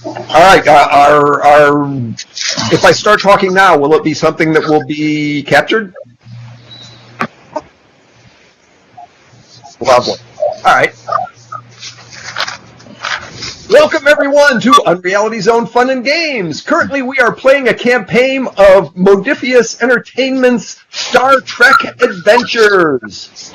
All right. If I start talking now, will it be something that will be captured? Lovely. All right. Welcome, everyone, to Unreality Zone Fun and Games. Currently, we are playing a campaign of Modifius Entertainment's Star Trek Adventures.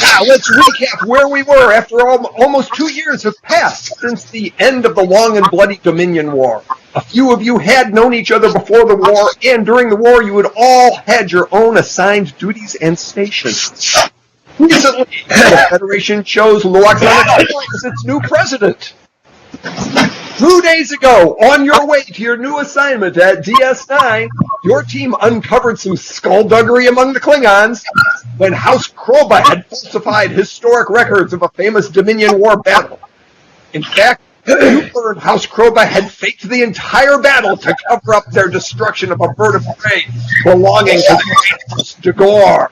Now, let's recap where we were after almost 2 years have passed since the end of the long and bloody Dominion War. A few of you had known each other before the war, and during the war, you had all had your own assigned duties and stations. Recently, the Federation chose Loaxana as its new president. 2 days ago, on your way to your new assignment at DS9, your team uncovered some skullduggery among the Klingons when House Kroba had falsified historic records of a famous Dominion War battle. In fact, you learned House Kroba had faked the entire battle to cover up their destruction of a bird of prey belonging to the House Dagor.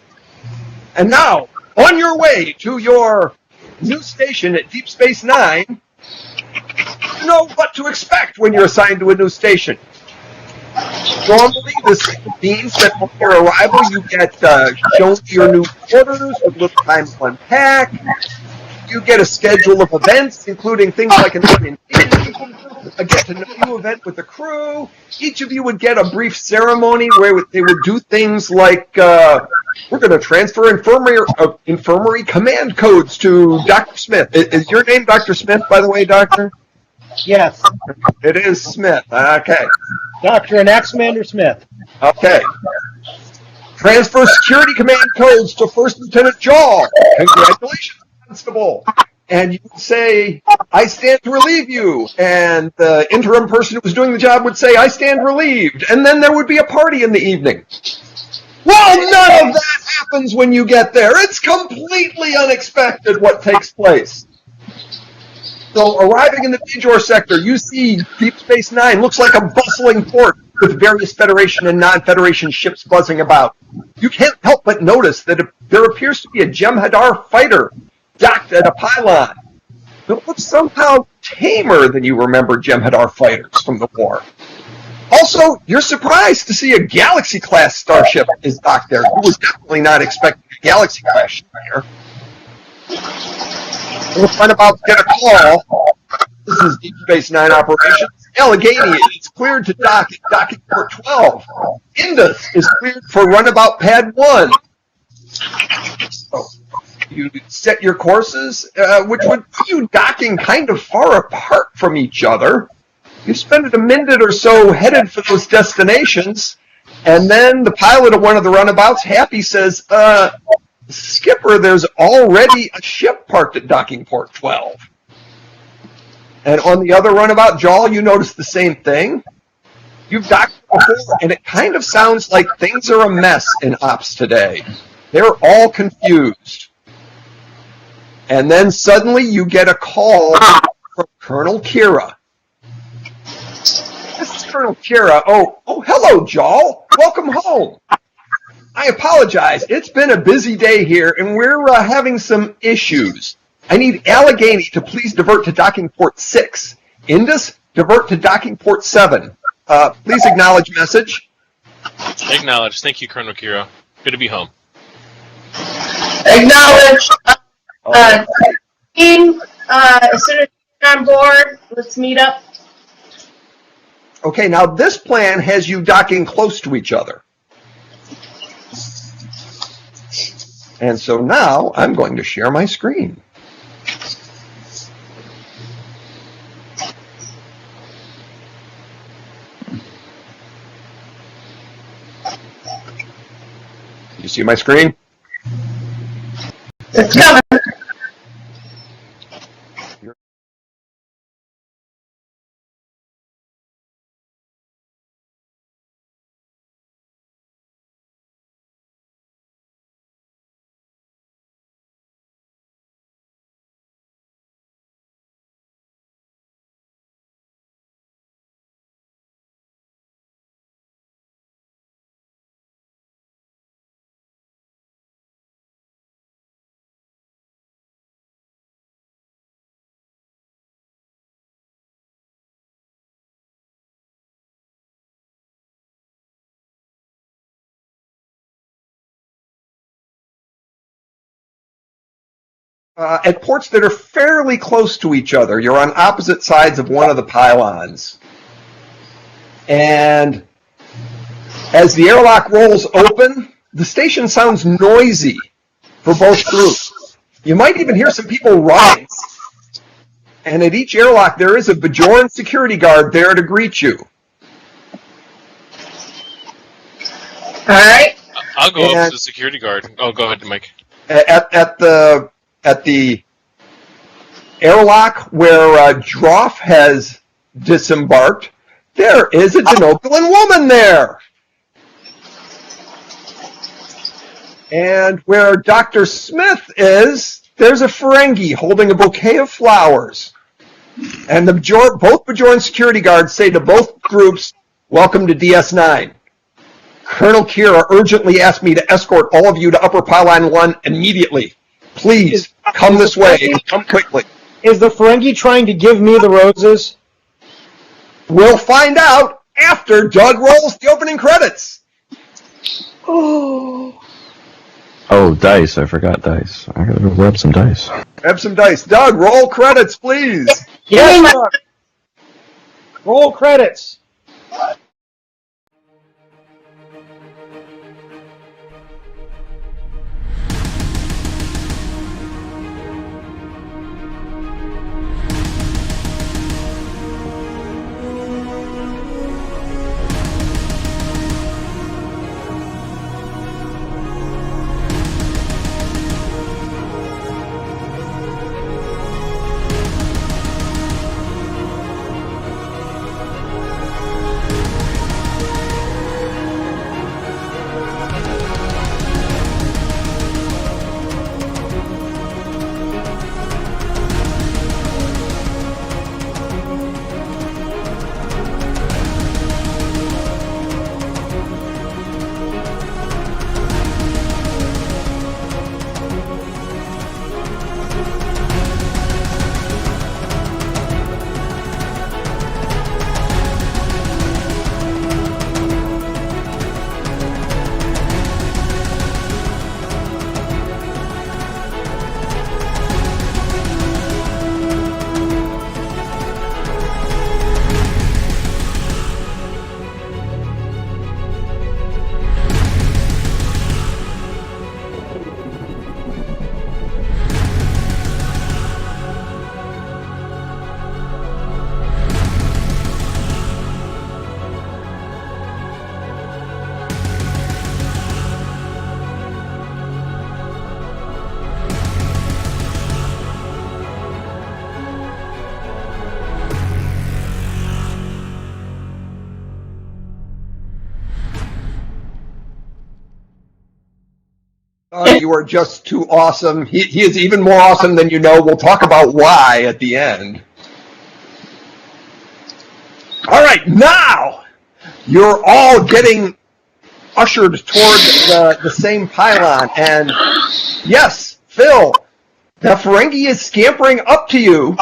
And now, on your way to your new station at Deep Space Nine, you know what to expect when you're assigned to a new station. Normally, this means that on your arrival, you get shown to your new quarters with little time to unpack. You get a schedule of events, including things like an orientation, a get-to-know-you event with the crew. Each of you would get a brief ceremony where they would do things like, we're going to transfer infirmary command codes to Dr. Smith. Is your name Dr. Smith, by the way, Doctor? Yes. It is Smith. Okay. Dr. and Commander Smith. Okay. Transfer security command codes to First Lieutenant Jaw. Congratulations, Constable. And you would say, I stand to relieve you. And the interim person who was doing the job would say, I stand relieved. And then there would be a party in the evening. Well, none of that happens when you get there. It's completely unexpected what takes place. So arriving in the Major sector, you see Deep Space Nine looks like a bustling port with various Federation and non-Federation ships buzzing about. You can't help but notice that there appears to be a Jem'Hadar fighter docked at a pylon. It looks somehow tamer than you remember Jem'Hadar fighters from the war. Also, you're surprised to see a Galaxy-class starship is docked there. You were definitely not expecting a Galaxy-class ship here. We'll find about to get a call. This is Deep Space Nine operations. Allegheny is cleared to dock at docking port 12. Indus is cleared for runabout pad 1. So you set your courses, which would put you docking kind of far apart from each other. You spend a minute or so headed for those destinations, and then the pilot of one of the runabouts, Happy, says, Skipper, there's already a ship parked at docking port 12. And on the other runabout, Jaw, you notice the same thing. You've docked before, and it kind of sounds like things are a mess in ops today. They're all confused. And then suddenly you get a call from Colonel Kira. This is Colonel Kira. Oh, hello, Jaw. Welcome home. I apologize. It's been a busy day here, and we're having some issues. I need Allegheny to please divert to docking port 6. Indus, divert to docking port 7. Please acknowledge message. Acknowledge. Thank you, Colonel Kira. Good to be home. Acknowledge. Team, as soon as you're on board, let's meet up. Okay, now this plan has you docking close to each other. And so now I'm going to share my screen. You see my screen? It's coming. at ports that are fairly close to each other. You're on opposite sides of one of the pylons. And as the airlock rolls open, the station sounds noisy for both groups. You might even hear some people running. And at each airlock, there is a Bajoran security guard there to greet you. All right. I'll go up to the security guard. Oh, go ahead, Mike. At the airlock where Droff has disembarked, there is a Denobulan woman there. And where Dr. Smith is, there's a Ferengi holding a bouquet of flowers. And both Bajoran security guards say to both groups, "Welcome to DS9. Colonel Kira urgently asked me to escort all of you to Upper Pylon 1 immediately. Please, come this way and come quickly." Is the Ferengi trying to give me the roses? We'll find out after Doug rolls the opening credits. Oh. Oh, dice. I forgot dice. I gotta go grab some dice. Grab some dice. Doug, roll credits, please. Yes, sir. Roll credits. You are just too awesome. He is even more awesome than you know. We'll talk about why at the end. All right, now you're all getting ushered toward the same pylon. And yes, Phil, the Ferengi is scampering up to you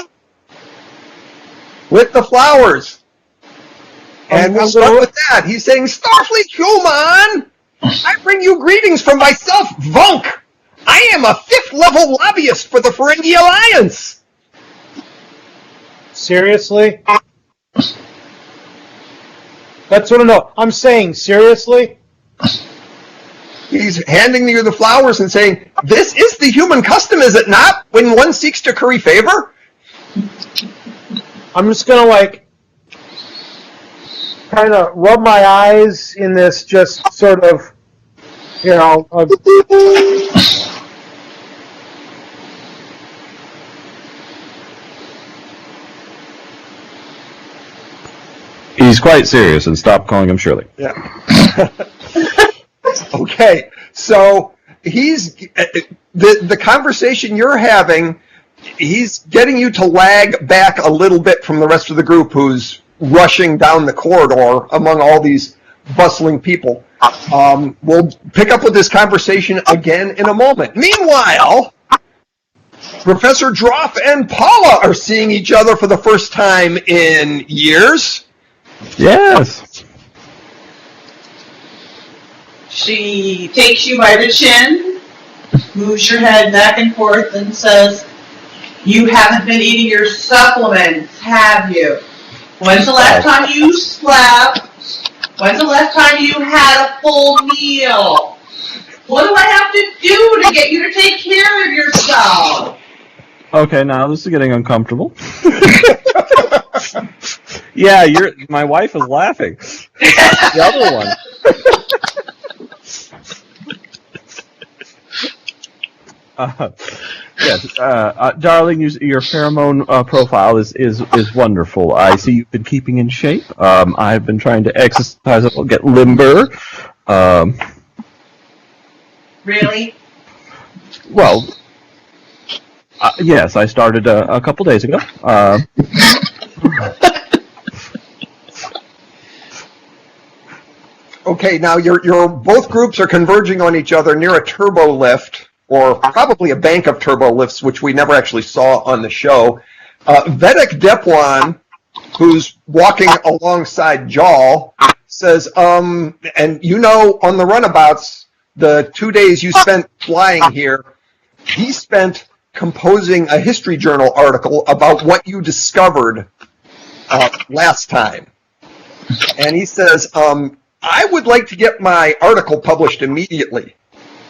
with the flowers. And we'll start with that. He's saying, "Starfleet human! I bring you greetings from myself, Vunk. I am a 5th level lobbyist for the Ferengi Alliance." Seriously? That's what I know. I'm saying, seriously? He's handing you the flowers and saying, "This is the human custom, is it not, when one seeks to curry favor?" I'm just gonna, kind of rub my eyes in this just sort of, He's quite serious, and stop calling him Shirley. Yeah. Okay, so he's the conversation you're having. He's getting you to lag back a little bit from the rest of the group, who's rushing down the corridor among all these bustling people. We'll pick up with this conversation again in a moment. Meanwhile, Professor Droff and Paula are seeing each other for the first time in years. Yes. She takes you by the chin, moves your head back and forth, and says, You haven't been eating your supplements, have you? When's the last time you slept? When's the last time you had a full meal? What do I have to do to get you to take care of yourself? Okay, now this is getting uncomfortable. Yeah, my wife is laughing. The other one. Yes, darling, your pheromone profile is wonderful. I see you've been keeping in shape. I've been trying to exercise a little, get limber. Really? Well, yes, I started a couple days ago. Okay, now your both groups are converging on each other near a turbo lift, or probably a bank of turbo lifts, which we never actually saw on the show. Vedek Depwan, who's walking alongside Jal, says, and you know, on the runabouts, the 2 days you spent flying here, he spent composing a History Journal article about what you discovered last time. And he says, I would like to get my article published immediately.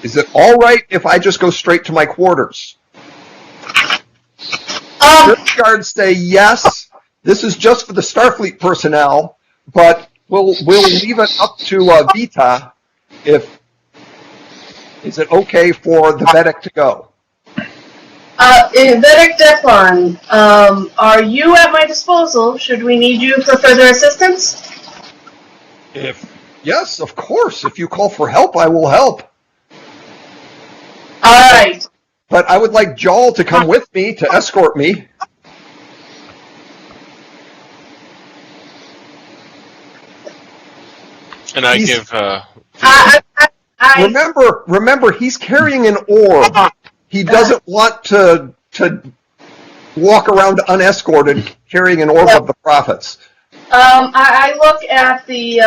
Is it all right if I just go straight to my quarters? Guards say yes. This is just for the Starfleet personnel, but we'll leave it up to Vita. Is it okay for the Vedek to go? Vedek Depwan, are you at my disposal should we need you for further assistance? Yes, of course. If you call for help, I will help. All right. But I would like Jal to come with me to escort me. And I give. Remember, he's carrying an orb. He doesn't want to walk around unescorted carrying an orb of the prophets. I look at the,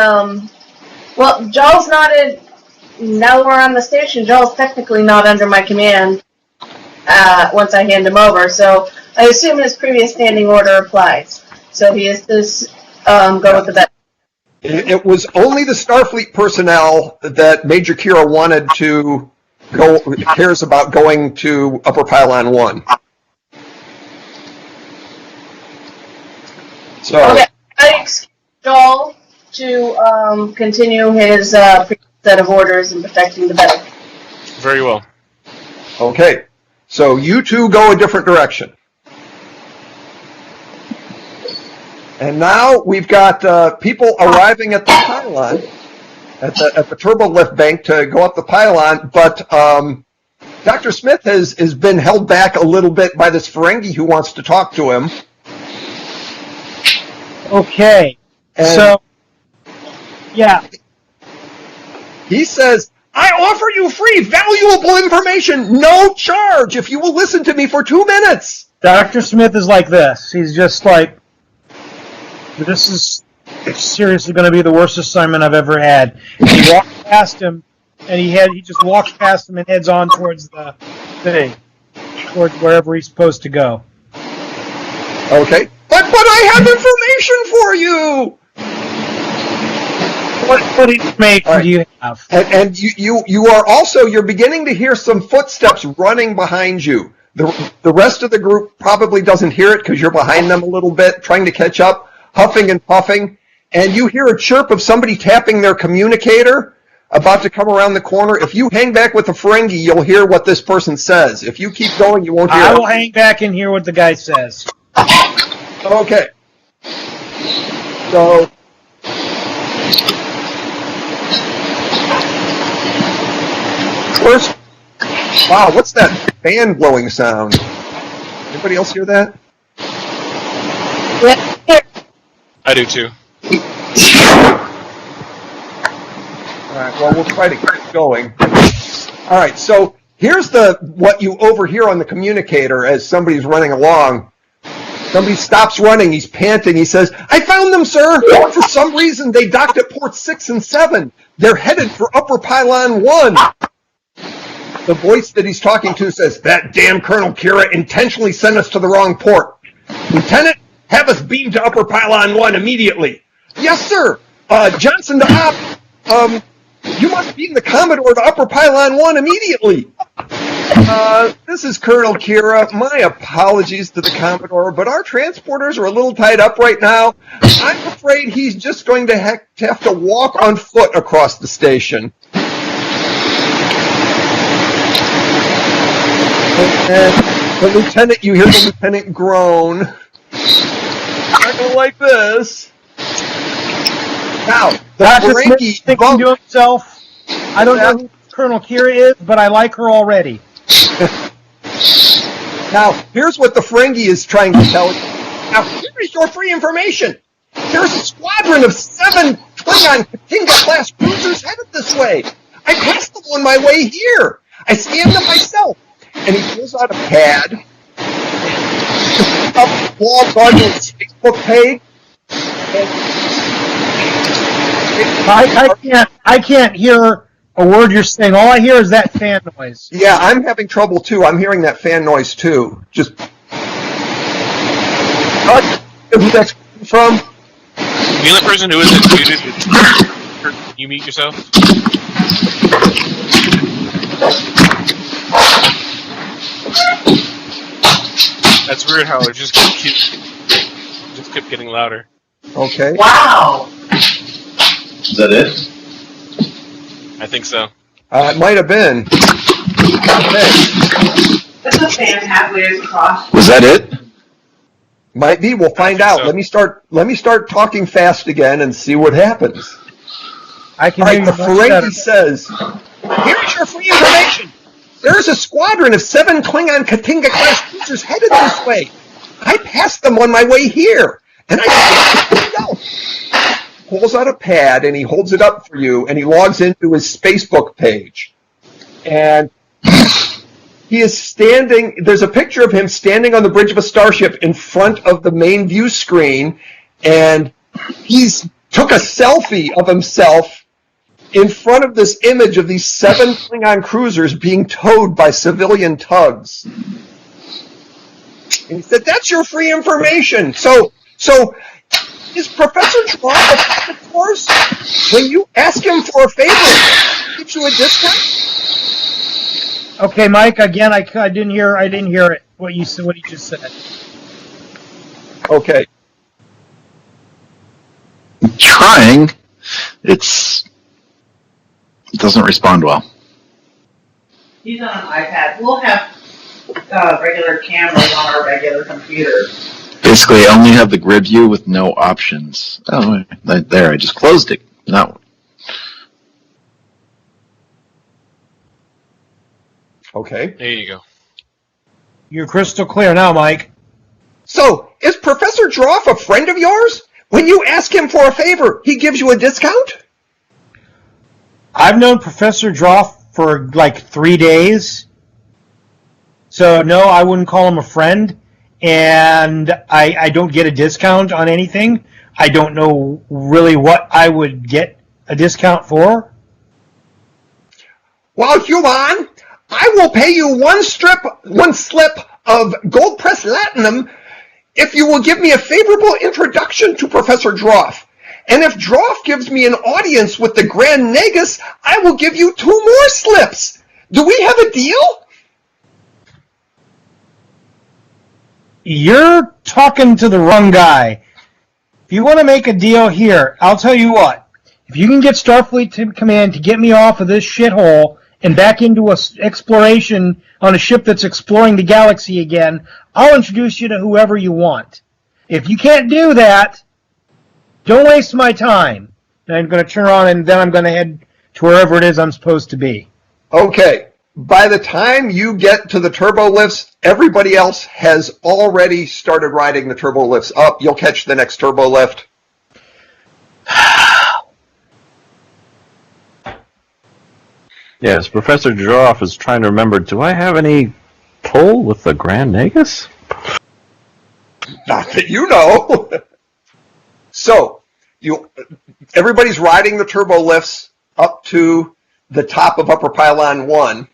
well, Joel's not in, now we're on the station, Joel's technically not under my command, once I hand him over, so I assume his previous standing order applies. So he is to go with the bet. It was only the Starfleet personnel that Major Kira wanted to cares about going to Upper Pylon 1. So. Okay, I excuse Joel to continue his set of orders in protecting the bet. Very well. Okay, so you two go a different direction. And now we've got people arriving at the pylon, at the turbo lift bank to go up the pylon, but Dr. Smith has been held back a little bit by this Ferengi who wants to talk to him. Okay, so, yeah. He says, I offer you free, valuable information, no charge, if you will listen to me for 2 minutes. Dr. Smith is like this. He's just like, this is seriously going to be the worst assignment I've ever had. He walks past him, and he just walks past him and heads on towards the thing, towards wherever he's supposed to go. Okay. But I have information for you! What information do you have? And you are also, you're beginning to hear some footsteps running behind you. The rest of the group probably doesn't hear it because you're behind them a little bit, trying to catch up, huffing and puffing, and you hear a chirp of somebody tapping their communicator about to come around the corner. If you hang back with the Ferengi, you'll hear what this person says. If you keep going, you won't hear it. I will hang back and hear what the guy says. Okay. So, first, wow, what's that fan blowing sound? Anybody else hear that? I do too. All right, well, we'll try to keep going. All right, so here's what you overhear on the communicator as somebody's running along. Somebody stops running, he's panting, he says, I found them, sir! For some reason, they docked at ports 6 and 7. They're headed for Upper Pylon 1. the voice that he's talking to says, "That damn Colonel Kira intentionally sent us to the wrong port. Lieutenant, have us beamed to Upper Pylon 1 immediately." "Yes, sir. Johnson to Op. You must beam the Commodore to Upper Pylon 1 immediately." This is Colonel Kira. My apologies to the Commodore, but our transporters are a little tied up right now. I'm afraid he's just going to have to walk on foot across the station. And the lieutenant, you hear the lieutenant groan. "I'm not going to like this." Now, the Dr. Ferengi Smith's thinking to himself, I don't know who Colonel Kira is, but I like her already. Now, here's what the Ferengi is trying to tell you. Now, here's your free information. There's a squadron of 7 Klingon Katinga-class cruisers headed this way. I passed them on my way here. I scanned them myself. And he pulls out a pad, logs onto his Facebook page. I can't hear a word you're saying. All I hear is that fan noise. Yeah, I'm having trouble too. I'm hearing that fan noise too. Just who that's from? The only person who isn't muted is you mute yourself. That's weird how it just kept getting louder. Okay. Wow. Is that it? I think so. It might have been. Okay. That's a fan halfway across. Was that it? Might be. We'll find out. so. Let me start talking fast again and see what happens. I can All right, hear the you much better. Ferengi says, "Here's your free information. There's a squadron of 7 Klingon Katinga-class cruisers headed this way. I passed them on my way here, and I pulls out a pad and he holds it up for you, and he logs into his Facebook page, and he is standing. There's a picture of him standing on the bridge of a starship in front of the main view screen, and he's took a selfie of himself in front of this image of these 7 Klingon cruisers being towed by civilian tugs. And he said, "That's your free information." So is Professor Droff a friend of yours? When you ask him for a favor, he gives you a discount? Okay, Mike. Again, I didn't hear it. What you said. What he just said. Okay. I'm trying. It doesn't respond well. He's on an iPad. We'll have regular cameras on our regular computers. Basically, I only have the grid view with no options. Oh, there, I just closed it. No. Okay. There you go. You're crystal clear now, Mike. So, is Professor Droff a friend of yours? When you ask him for a favor, he gives you a discount? I've known Professor Droff for like 3 days. So, no, I wouldn't call him a friend. And I don't get a discount on anything. I don't know really what I would get a discount for. Well, Human, I will pay you one slip of gold press latinum if you will give me a favorable introduction to Professor Droff. And if Droff gives me an audience with the Grand Nagus, I will give you 2 more slips. Do we have a deal? You're talking to the wrong guy. If you want to make a deal here, I'll tell you what. If you can get Starfleet Command to get me off of this shithole and back into exploration on a ship that's exploring the galaxy again, I'll introduce you to whoever you want. If you can't do that, don't waste my time. And I'm going to turn around and then I'm going to head to wherever it is I'm supposed to be. Okay. By the time you get to the turbo lifts, everybody else has already started riding the turbo lifts up. You'll catch the next turbo lift. Yes, Professor Droff is trying to remember, do I have any pull with the Grand Nagus? Not that you know. So, everybody's riding the turbo lifts up to the top of Upper Pylon 1.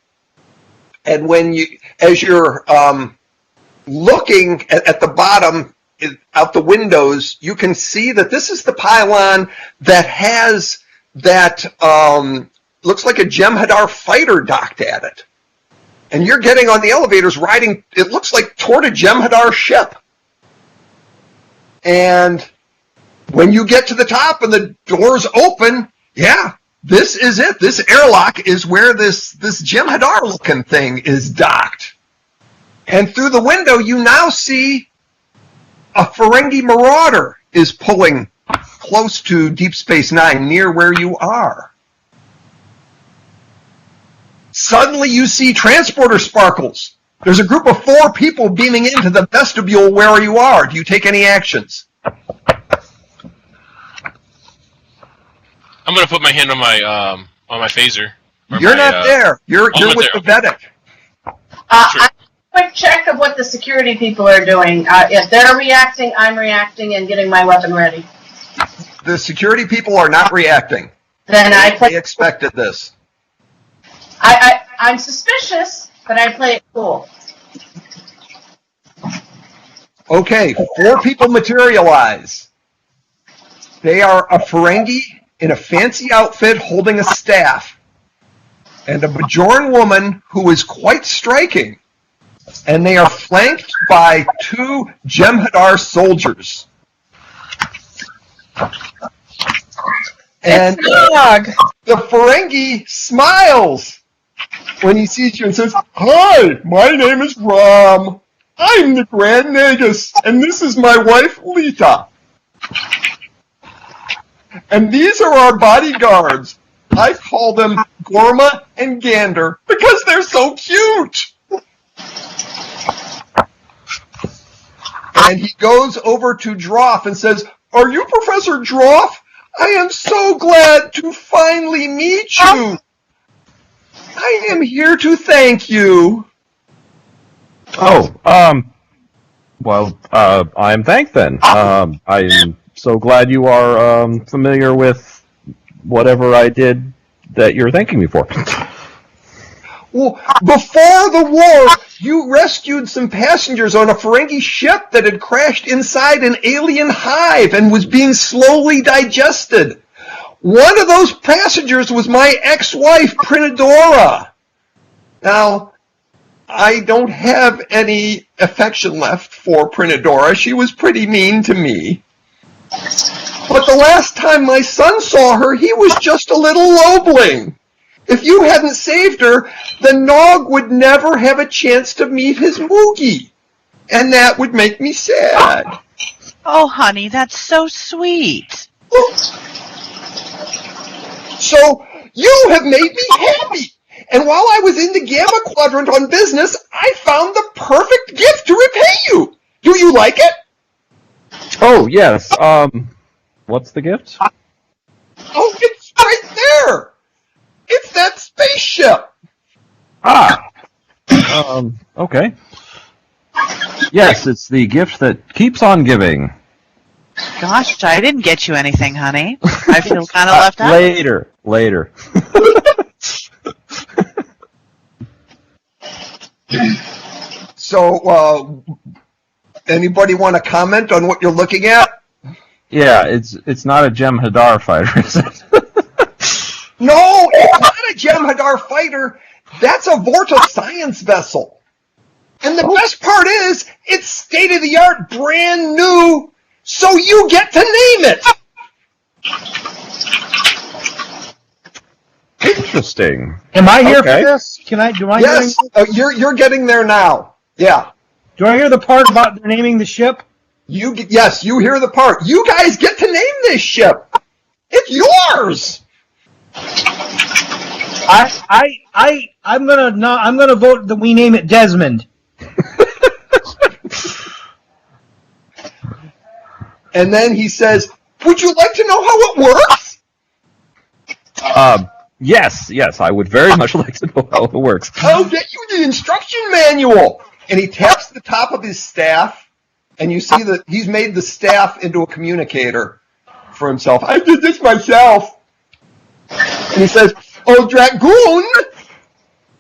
And as you're looking at the bottom out the windows, you can see that this is the pylon that has that looks like a Jem'Hadar fighter docked at it. And you're getting on the elevators riding, it looks like toward a Jem'Hadar ship. And when you get to the top and the doors open, yeah, this is it. This airlock is where this Jem'Hadar looking thing is docked. And through the window, you now see a Ferengi Marauder is pulling close to Deep Space Nine, near where you are. Suddenly you see transporter sparkles. There's a group of 4 people beaming into the vestibule where you are. Do you take any actions? I'm gonna put my hand on my phaser. You're not there. You're with the Vedic. Quick check of what the security people are doing. If they're reacting, I'm reacting and getting my weapon ready. The security people are not reacting. Then They expected this. I'm suspicious, but I play it cool. Okay, 4 people materialize. They are a Ferengi in a fancy outfit holding a staff, and a Bajoran woman who is quite striking. And they are flanked by 2 Jem'Hadar soldiers. And the Ferengi smiles when he sees you and says, "Hi, my name is Ram. I'm the Grand Nagus, and this is my wife, Lita. And these are our bodyguards. I call them Gorma and Gander because they're so cute." And he goes over to Droff and says, "Are you Professor Droff? I am so glad to finally meet you. I am here to thank you." Oh, well, I am thanked then. I am so glad you are familiar with whatever I did that you're thanking me for. Well, before the war, you rescued some passengers on a Ferengi ship that had crashed inside an alien hive and was being slowly digested. One of those passengers was my ex-wife, Prinadora. Now, I don't have any affection left for Prinadora. She was pretty mean to me. But the last time my son saw her, he was just a little lobling. If you hadn't saved her, the Nog would never have a chance to meet his Moogie. And that would make me sad. Oh, honey, that's so sweet. So, you have made me happy. And while I was in the Gamma Quadrant on business, I found the perfect gift to repay you. Do you like it? Oh, yes. What's the gift? Oh, it's right there. It's that spaceship. Ah! Okay. Yes, it's the gift that keeps on giving. Gosh, I didn't get you anything, honey. I feel kind of left out. Later. So, anybody want to comment on what you're looking at? Yeah, it's not a Jem'Hadar fighter, is it? No, it's not a Jem'Hadar fighter. That's a Vorta science vessel. And the best part is, it's state-of-the-art, brand new, so you get to name it. Interesting. Am I here Okay. for this? Do I Yes, you're getting there now. Yeah. do I hear the part about naming the ship? Yes, you hear the part. You guys get to name this ship. It's yours. I'm gonna vote that we name it Desmond. And then he says, "Would you like to know how it works?" Yes, I would very much like to know how it works. I'll get you the instruction manual. And he taps the top of his staff, and you see that he's made the staff into a communicator for himself. "I did this myself." And he says, "Oh, Dragoon,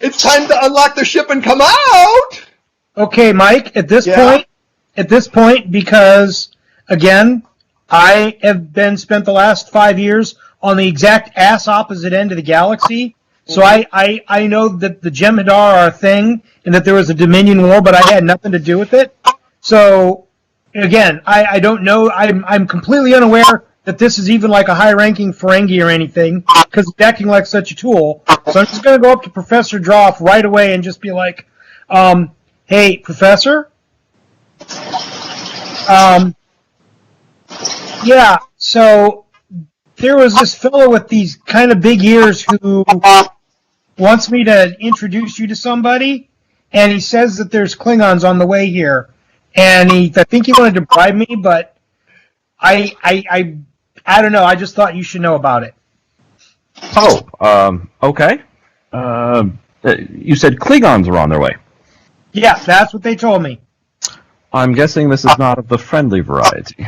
It's time to unlock the ship and come out! Okay, Mike, at this point, because, again, I have spent the last 5 years on the exact ass opposite end of the galaxy, so I know that the Jem'Hadar are a thing, and that there was a Dominion War, but I had nothing to do with it. So, again, I don't know, I'm completely unaware that this is even like a high-ranking Ferengi or anything, because it's acting like such a tool. So I'm just going to go up to Professor Droff right away and just be like, hey, Professor? Yeah, so there was this fellow with these kind of big ears who wants me to introduce you to somebody, and he says that there's Klingons on the way here. And I think he wanted to bribe me, but I don't know. I just thought you should know about it. Oh, okay. You said Klingons are on their way. Yeah, that's what they told me. I'm guessing this is not of the friendly variety.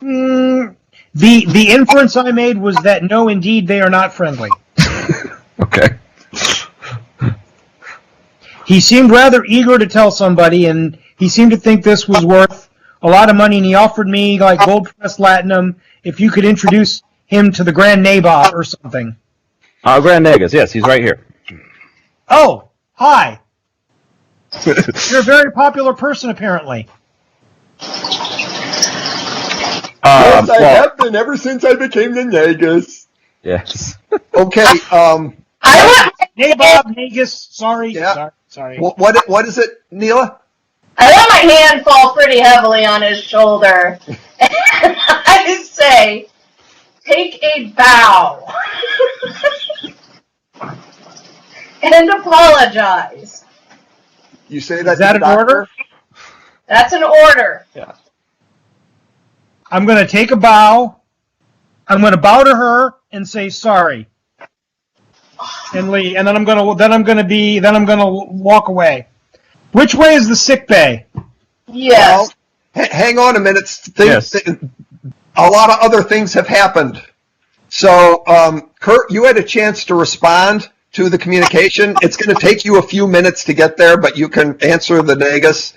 The inference I made was that no, indeed, they are not friendly. Okay. He seemed rather eager to tell somebody, and he seemed to think this was worth a lot of money, and he offered me, like, gold-pressed latinum if you could introduce him to the Grand Nabob or something. Grand Nagus, yes, he's right here. Oh, hi. You're a very popular person, apparently. Yes, I well, have been ever since I became the Nagus. yes. Okay, Nabob, Nagus, sorry. Yeah. Sorry. what is it, Neela? I let my hand fall pretty heavily on his shoulder. And I say, take a bow. And apologize. You say that Is that to the an doctor? order? That's an order. Yeah. I'm going to take a bow. I'm going to bow to her and say sorry. And leave. And then I'm going to walk away. Which way is the sick bay? Yes. Well, hang on a minute. Yes. A lot of other things have happened. So, Kurt, you had a chance to respond to the communication. It's going to take you a few minutes to get there, but you can answer the Nagus.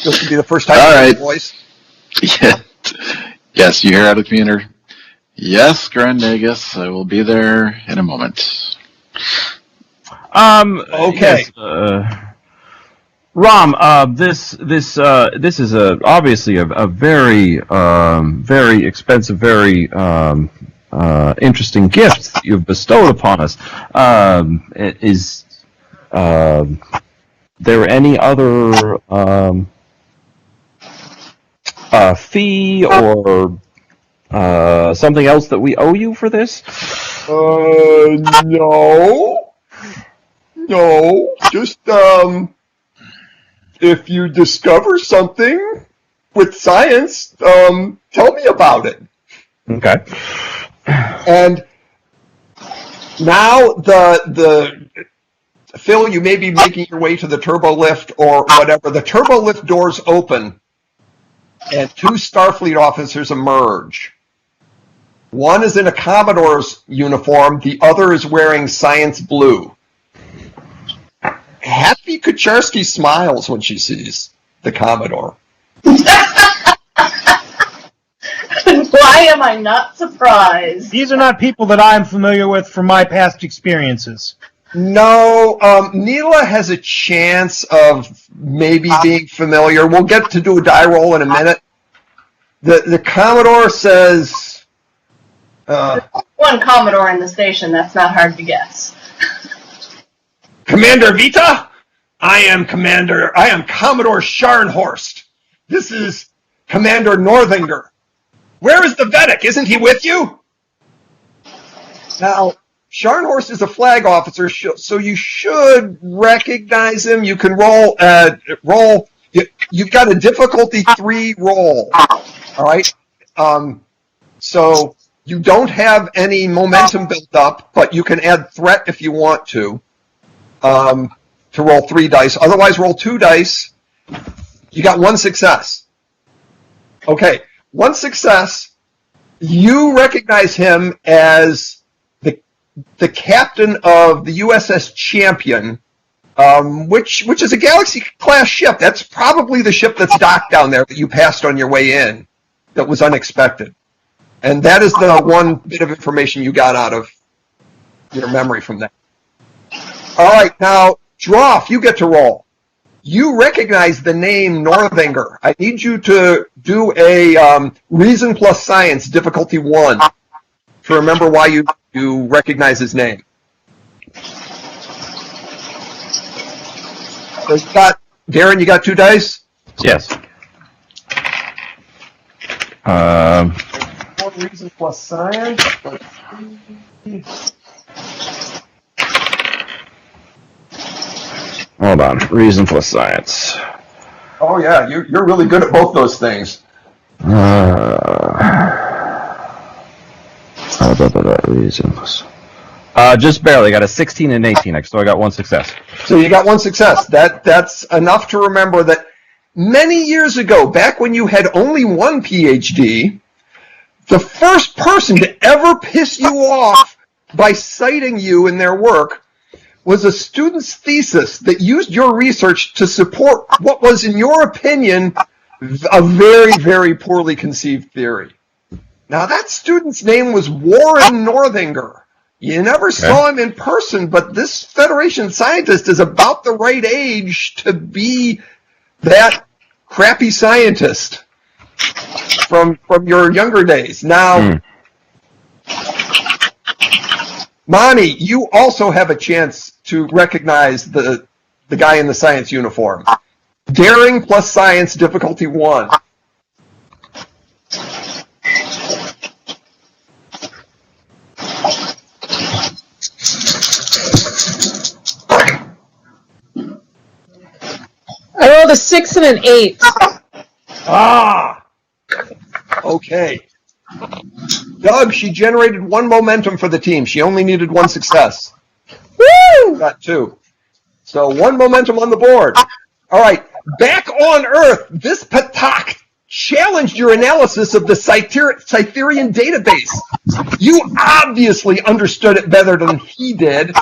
This will be the first time All you hear right. your voice. Yeah. Yes, you hear out of the commander. Yes, Grand Nagus, I will be there in a moment. Okay. Yes, Rom, this is obviously a very very expensive, very interesting gift that you've bestowed upon us. Is there any other fee or something else that we owe you for this? No. Just, if you discover something with science, tell me about it. Okay. And now the Phil, you may be making your way to the turbo lift or whatever. The turbo lift doors open, and two Starfleet officers emerge. One is in a Commodore's uniform. The other is wearing science blue. Happy Kucharski smiles when she sees the Commodore. Why am I not surprised? These are not people that I'm familiar with from my past experiences. No, Neela has a chance of maybe being familiar. We'll get to do a die roll in a minute. The Commodore says... One Commodore in the station, that's not hard to guess. Commander Vita, I am Commodore Scharnhorst. This is Commander Northinger. Where is the Vedic? Isn't he with you? Now, Scharnhorst is a flag officer, so you should recognize him. You can roll. You've got a difficulty 3 roll. All right. So you don't have any momentum built up, but you can add threat if you want to roll 3 dice. Otherwise, roll 2 dice. You got 1 success. Okay, 1 success. You recognize him as the captain of the USS Champion, which is a Galaxy-class ship. That's probably the ship that's docked down there that you passed on your way in that was unexpected. And that is the one bit of information you got out of your memory from that. All right, now, Droff, you get to roll. You recognize the name Northinger. I need you to do a Reason plus Science, difficulty 1, to remember why you recognize his name. So Darren, you got 2 dice? Yes. 1 Reason plus Science. Hold on. Reason plus Science. Oh yeah, you're really good at both those things. Reason plus. Just barely. Got a 16 and 18, so I got 1 success. So you got 1 success. That's enough to remember that many years ago, back when you had only 1 PhD, the first person to ever piss you off by citing you in their work was a student's thesis that used your research to support what was, in your opinion, a very, very poorly conceived theory. Now, that student's name was Warren Northinger. You never saw him in person, but this Federation scientist is about the right age to be that crappy scientist from your younger days. Now, Monty, you also have a chance to recognize the guy in the science uniform. Daring plus Science, difficulty 1. I rolled a 6 and an 8. Ah! Okay. Doug, she generated 1 momentum for the team. She only needed 1 success. Woo! Got 2. So 1 momentum on the board. All right. Back on Earth, this Patak challenged your analysis of the Cytherian database. You obviously understood it better than he did.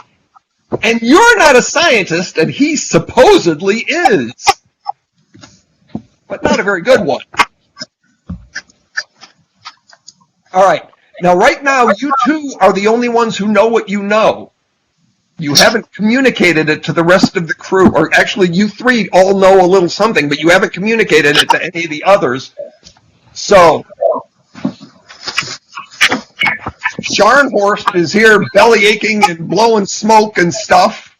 And you're not a scientist, and he supposedly is. But not a very good one. All right. Now, right now, you two are the only ones who know what you know. You haven't communicated it to the rest of the crew, or actually, you 3 all know a little something, but you haven't communicated it to any of the others. So, Scharnhorst is here belly aching and blowing smoke and stuff.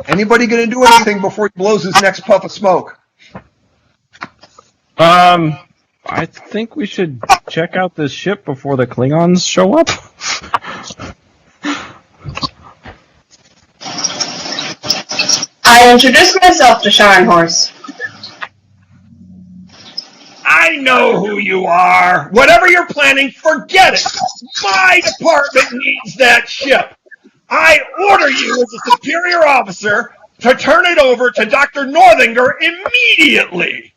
Anybody going to do anything before he blows his next puff of smoke? I think we should check out this ship before the Klingons show up. I introduced myself to Scharnhorst. I know who you are. Whatever you're planning, forget it. My department needs that ship. I order you as a superior officer to turn it over to Dr. Northinger immediately.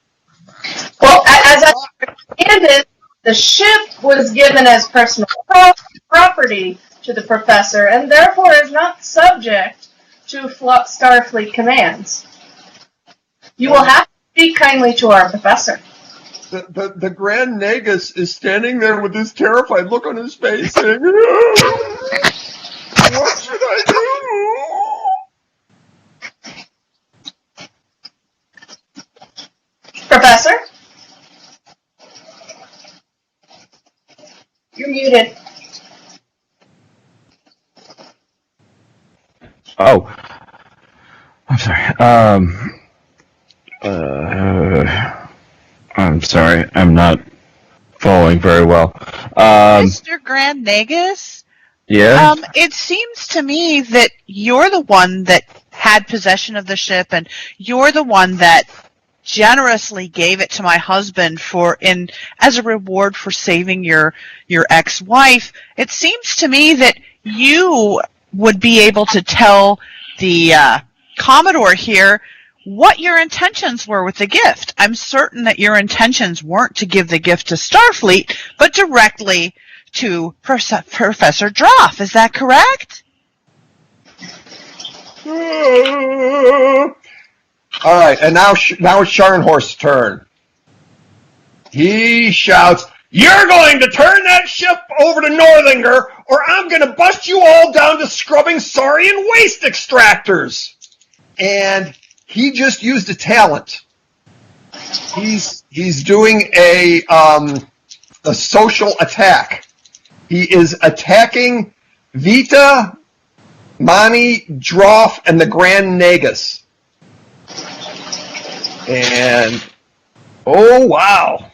Well, as I understand it, the ship was given as personal property to the professor and therefore is not subject to Starfleet commands. You will have to speak kindly to our professor. The Grand Nagus is standing there with this terrified look on his face saying, what should I do? Professor? You're muted. Oh. I'm sorry. I'm sorry. I'm not following very well. Mr. Grand Nagus? Yeah? It seems to me that you're the one that had possession of the ship, and you're the one that generously gave it to my husband as a reward for saving your ex-wife. It seems to me that you would be able to tell the Commodore here what your intentions were with the gift. I'm certain that your intentions weren't to give the gift to Starfleet, but directly to Professor Droff. Is that correct? All right, and now it's Scharnhorst's turn. He shouts, "You're going to turn that ship over to Northinger, or I'm going to bust you all down to scrubbing saurian waste extractors." And he just used a talent. He's doing a social attack. He is attacking Vita, Mani, Droff, and the Grand Nagus. And oh wow.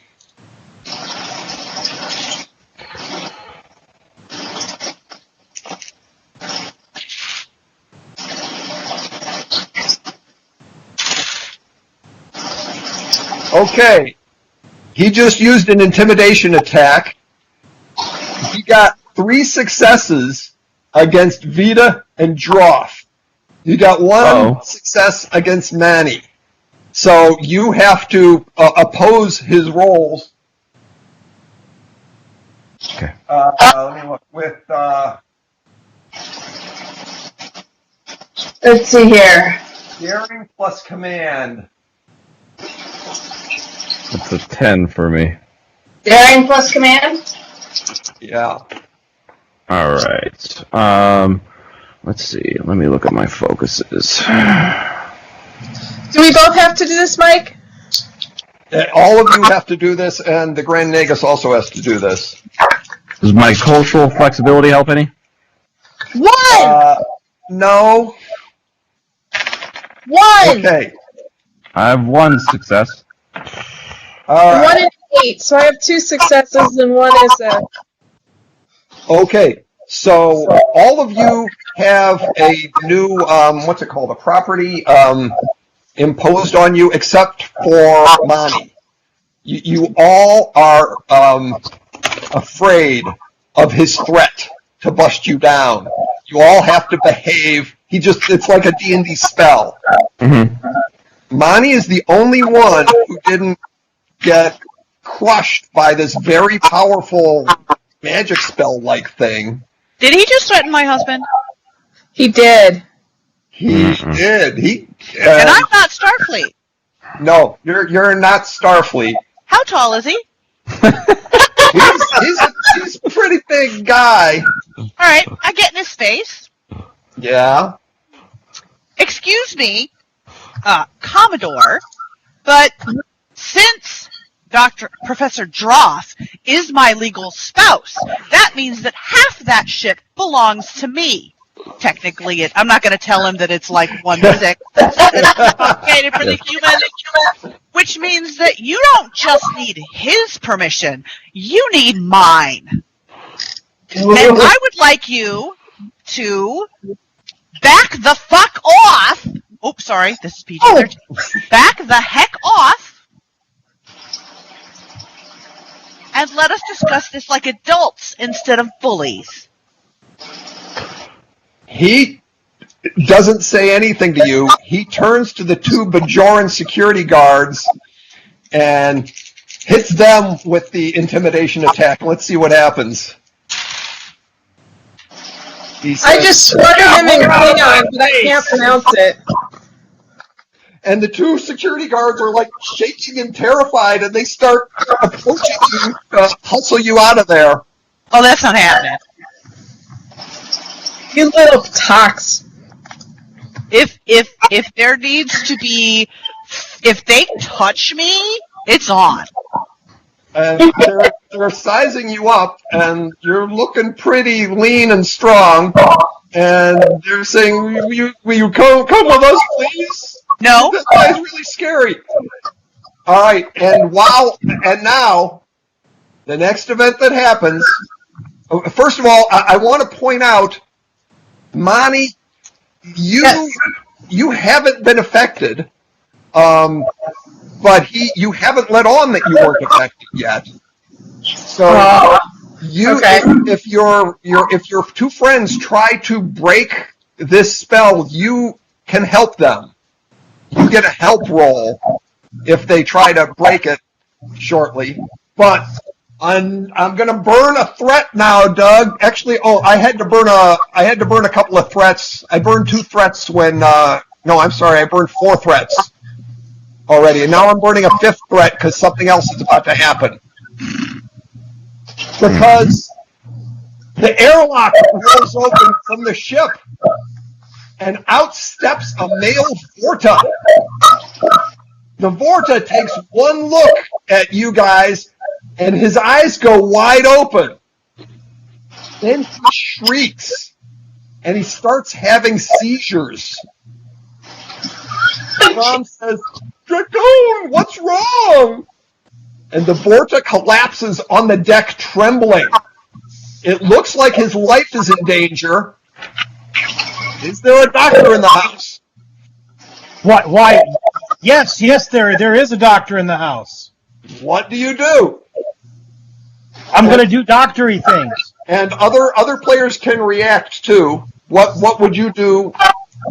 Okay, he just used an intimidation attack. He got 3 successes against Vita and Droff. You got 1 success against Manny. So you have to oppose his rolls. Okay. Let me look with. Let's see here. Daring plus command. That's a 10 for me. Daring plus command? Yeah. All right. Let's see. Let me look at my focuses. Do we both have to do this, Mike? All of you have to do this, and the Grand Nagus also has to do this. Does my cultural flexibility help any? 1! No. 1! Okay. I have 1 success. All right. 1 and 8, so I have 2 successes and 1 is a... Okay. So all of you have a new, what's it called, a property imposed on you, except for Mani. You all are afraid of his threat to bust you down. You all have to behave. It's like a D&D spell. Mm-hmm. Mani is the only one who didn't get crushed by this very powerful magic spell-like thing. Did he just threaten my husband? He did. He did. And I'm not Starfleet. No, you're not Starfleet. How tall is he? He's a pretty big guy. All right, I get in his face. Yeah. Excuse me, Commodore, but since Professor Droff is my legal spouse, that means that half that ship belongs to me. Technically, I'm not going to tell him that it's like 1/6. It's complicated for the human, which means that you don't just need his permission, you need mine. And I would like you to back the fuck off. Oh, sorry, this is PG-13. Back the heck off. And let us discuss this like adults instead of bullies. He doesn't say anything to you. He turns to the 2 Bajoran security guards and hits them with the intimidation attack. Let's see what happens. He says, I just swore to him in Klingon, but I can't pronounce it. And the 2 security guards are like shaking and terrified, and they start approaching you, hustle you out of there. Oh, that's not happening. You little tox. If there needs to be, if they touch me, it's on. And they're sizing you up, and you're looking pretty lean and strong. And they're saying, "Will you come with us, please? No. This guy's really scary." All right, and now, the next event that happens. First of all, I want to point out, Mani, you haven't been affected, but you haven't let on that you weren't affected yet. So if your 2 friends try to break this spell, you can help them. you get a help roll if they try to break it shortly. But I'm going to burn a threat now, Doug. Actually, I had to burn a couple of threats. I burned 2 threats when no, I'm sorry, I burned 4 threats already, and now I'm burning a 5th threat because something else is about to happen. Because the airlock rolls open from the ship, and out steps a male Vorta. The Vorta takes one look at you guys, and his eyes go wide open. Then he shrieks, and he starts having seizures. Tom says, "Dragoon, what's wrong?" And the Vorta collapses on the deck, trembling. It looks like his life is in danger. Is there a doctor in the house? What? Why? Yes, there is a doctor in the house. What do you do? I'm going to do doctory things. And other players can react too. What would you do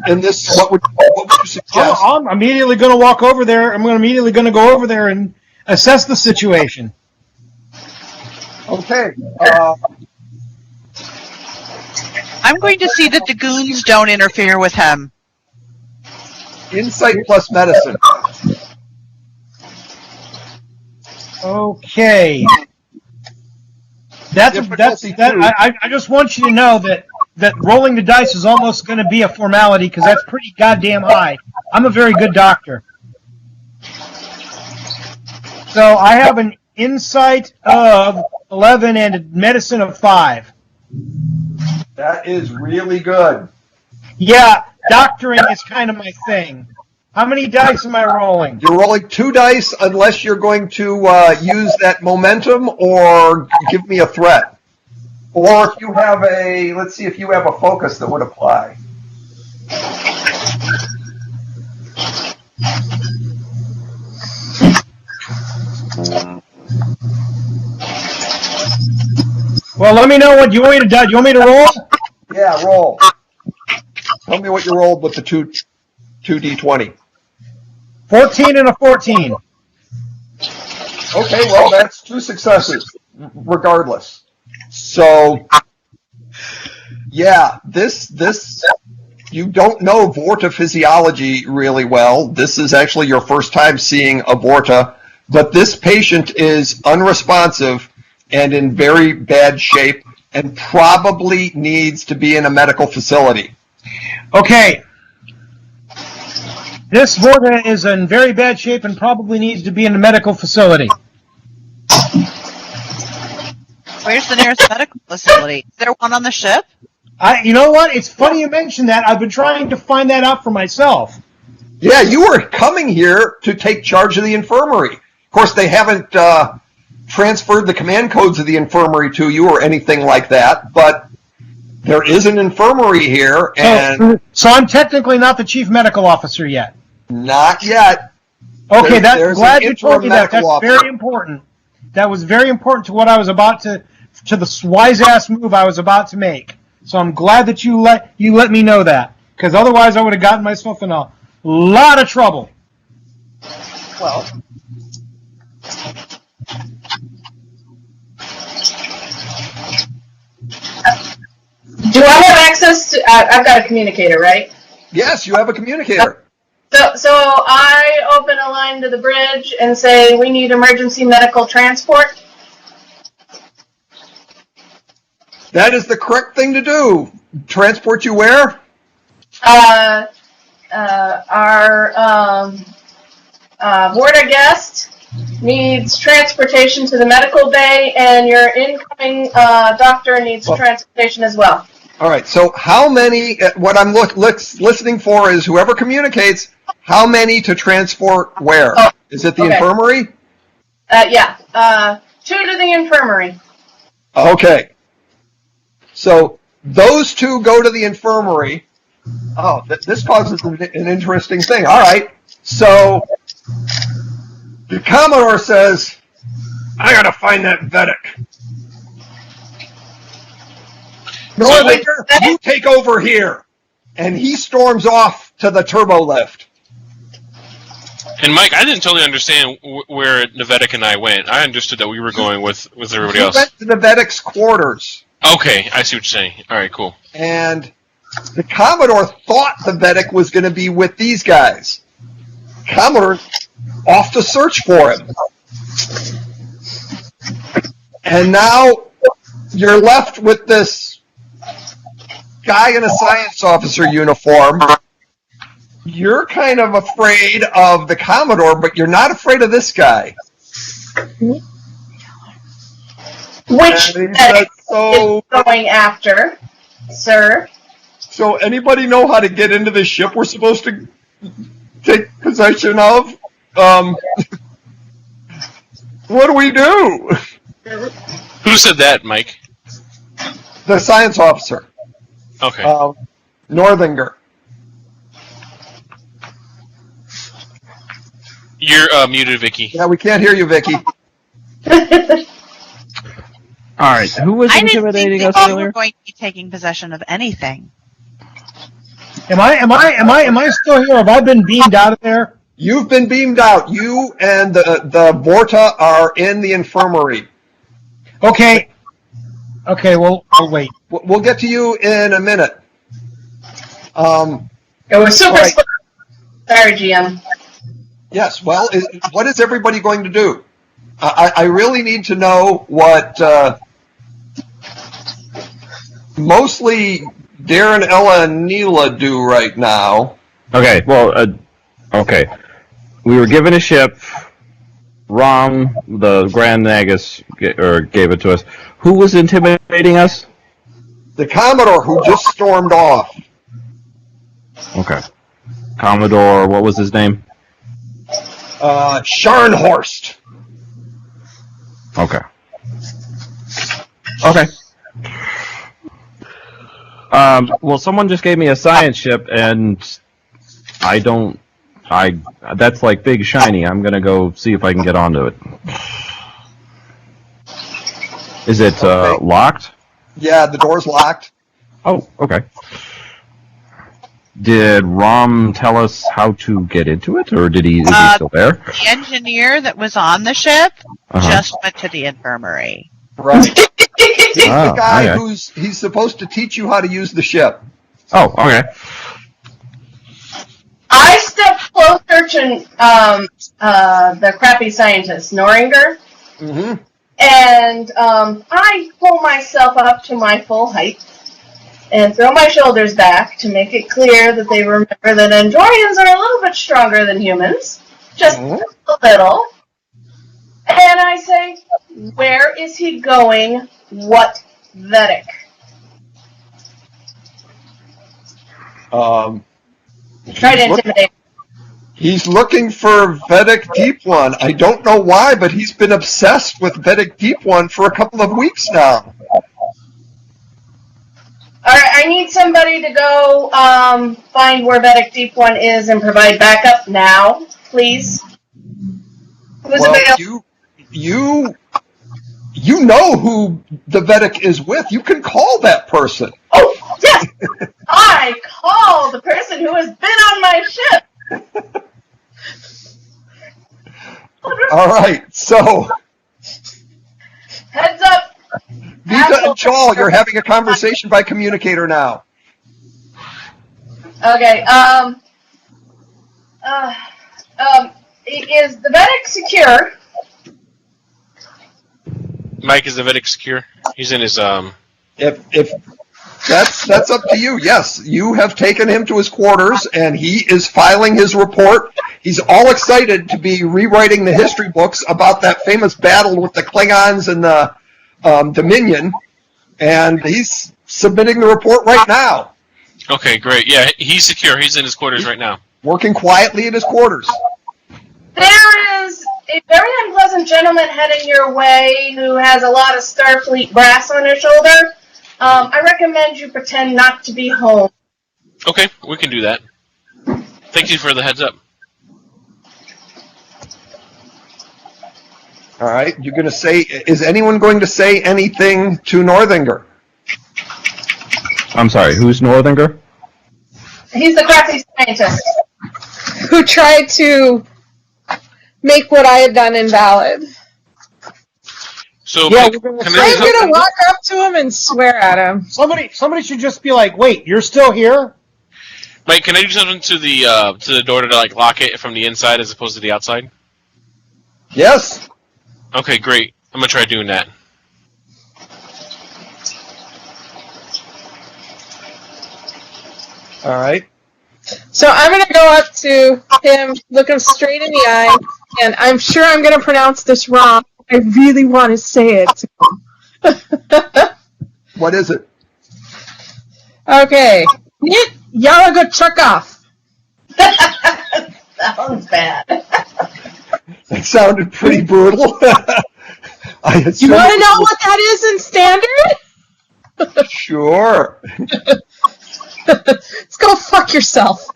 in this? What would you suggest? I'm immediately going to walk over there. I'm immediately going to go over there and assess the situation. Okay. I'm going to see that the goons don't interfere with him. Insight plus medicine. Okay. I just want you to know that rolling the dice is almost going to be a formality because that's pretty goddamn high. I'm a very good doctor. So I have an insight of 11 and a medicine of 5. That is really good. Yeah, doctoring is kind of my thing. How many dice am I rolling? You're rolling 2 dice unless you're going to use that momentum or give me a threat. Or if you have let's see if you have a focus that would apply. Well, let me know what you want me to do. You want me to roll? Yeah, roll. Tell me what you rolled with the 2d20. 14 and a 14. Okay, well, that's 2 successes, regardless. So, yeah, this you don't know Vorta physiology really well. This is actually your first time seeing a Vorta, but this patient is unresponsive and in very bad shape and probably needs to be in a medical facility. Okay. This Vorta is in very bad shape and probably needs to be in a medical facility. Where's the nearest medical facility? Is there one on the ship? You know what? It's funny you mention that. I've been trying to find that out for myself. Yeah, you were coming here to take charge of the infirmary. Of course, they haven't transferred the command codes of the infirmary to you or anything like that, but there is an infirmary here, and so I'm technically not the chief medical officer yet. Not yet. Okay, There's glad an you told me that. interim That's medical very important. That was very important to what I was about to the wise ass move I was about to make. So I'm glad that you let me know that, because otherwise I would have gotten myself in a lot of trouble. Well, Do I have access to? I've got a communicator, right? yes, you have a communicator. So I open a line to the bridge and say, "We need emergency medical transport." That is the correct thing to do. Transport you where? Our Vorta guest needs transportation to the medical bay, and your incoming doctor needs transportation as well. All right, so how many, what I'm listening for is whoever communicates, how many to transport where? Is it the infirmary? Yeah, 2 to the infirmary. Okay. So those 2 go to the infirmary. Oh, this causes an interesting thing. All right. So the Commodore says, "I gotta find that Vedic. Northanger, you take over here." And he storms off to the turbo lift. And Mike, I didn't totally understand where Novetic and I went. I understood that we were going with everybody You else. went to the Vedic's quarters, Okay, I see what you're saying. All right, cool. and the Commodore thought the Vedic was going to be with these guys. Commodore off to search for him. And now you're left with this guy in a science officer uniform. You're kind of afraid of the Commodore, but you're not afraid of this guy. Which And he said, is going after, sir? So anybody know how to get into the ship we're supposed to take possession of? What do we do? Who said that, Mike? The science officer, Okay. Northinger. You're muted, Vicky. Yeah, we can't hear you, Vicky. All right, who was I didn't think intimidating that us you were earlier? going to be taking possession of anything. Am I still here? Have I been beamed out of there? You've been beamed out. You and the Vorta are in the infirmary. Okay. Okay, well, I'll wait. We'll get to you in a minute. It was super. Right. Sorry, GM. Yes, well, what is everybody going to do? I really need to know what mostly Darren, Ella, and Neela do right now. Okay, well, okay. We were given a ship. Rom, the Grand Nagus, gave it to us. Who was intimidating us? The Commodore, who just stormed off. Okay. Commodore, what was his name? Scharnhorst. Okay. Okay. Well, someone just gave me a science ship, and that's like big shiny. I'm gonna go see if I can get onto it. Is it Okay. locked? Yeah, the door's locked. Oh, okay. Did Rom tell us how to get into it, or is he still there? The engineer that was on the ship Uh-huh. just went to the infirmary. Right. He's Oh, the guy okay. he's supposed to teach you how to use the ship. Oh, okay. I stepped closer to the crappy scientist, Noringer, Mm-hmm. and I pull myself up to my full height and throw my shoulders back to make it clear that they remember that Andorians are a little bit stronger than humans, just a little. And I say, where is he going? What Vedic? Try to intimidate. He's looking for Vedic Deep One. I don't know why, but he's been obsessed with Vedic Deep One for a couple of weeks now. Alright, I need somebody to go find where Vedic Deep One is and provide backup now, please. Who's Well, available? you know who the Vedic is with. You can call that person. Oh, yes! I call the person who has been on my ship! All right, so Heads up! Vita and Chawl, you're having a conversation by communicator now. Okay, is the Vedic secure? Mike, is the Vedic secure? He's in his If that's up to you. Yes, you have taken him to his quarters, and he is filing his report. He's all excited to be rewriting the history books about that famous battle with the Klingons and the Dominion, and he's submitting the report right now, Okay, great. Yeah, he's secure. He's in his quarters right now. working quietly in his quarters. There is a very unpleasant gentleman heading your way who has a lot of Starfleet brass on his shoulder. I recommend you pretend not to be home. Okay, we can do that. Thank you for the heads up. All right, you're going to say, is anyone going to say anything to Northinger? I'm sorry, who's Northinger? He's the crappy scientist. Who tried to make what I had done invalid. So, Yeah, Mike, we're gonna can say- I I'm just- gonna walk up to him and swear at him. Somebody should just be like, "Wait, you're still here?" Mike, can I do something to the door to like lock it from the inside as opposed to the outside? Yes. Okay, great. I'm gonna try doing that. All right. So I'm gonna go up to him, look him straight in the eye, and I'm sure I'm gonna pronounce this wrong. I really want to say it. What is it? Okay. Nit Yaragachukov. Sounds bad. That sounded pretty brutal. I You assume want to know what that is in standard? Sure. Let's go fuck yourself.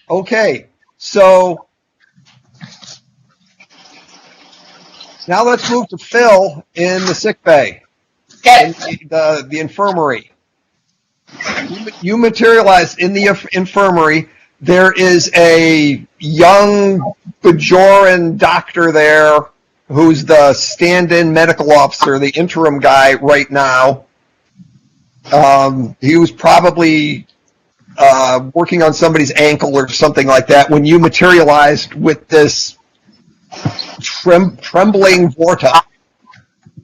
Okay, so now let's move to Phil in the sick bay, in the infirmary. You materialize in the infirmary. There is a young Bajoran doctor there who's the stand-in medical officer, the interim guy right now. He was probably working on somebody's ankle or something like that when you materialized with this trembling Vorta.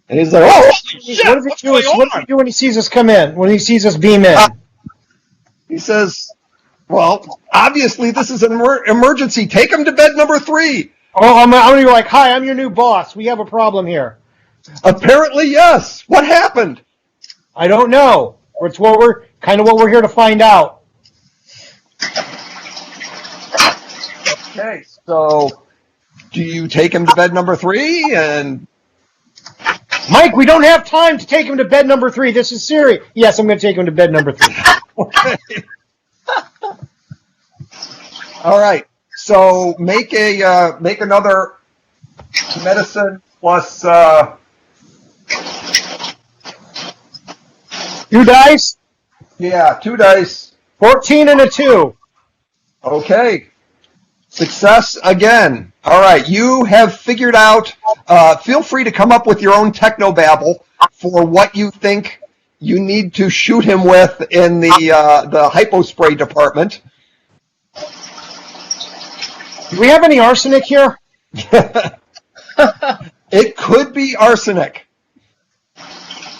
And he's like, "Oh, shit, What does what's he do? going What does on?" he do when he sees us come in? When he sees us beam in? He says, "Well, obviously this is an emergency. Take him to bed number 3. Oh, I'm gonna be like, "Hi, I'm your new boss. We have a problem here." Apparently, yes. What happened? I don't know. It's what we're here to find out. Okay, so do you take him to bed number 3? And Mike, we don't have time to take him to bed number 3. This is serious. Yes, I'm going to take him to bed number 3. okay. All right. So make another medicine plus 2 dice, 2 dice. 14 and a 2. Okay. Success again. All right. You have figured out. Feel free to come up with your own technobabble for what you think you need to shoot him with in the hypospray department. Do we have any arsenic here? It could be arsenic.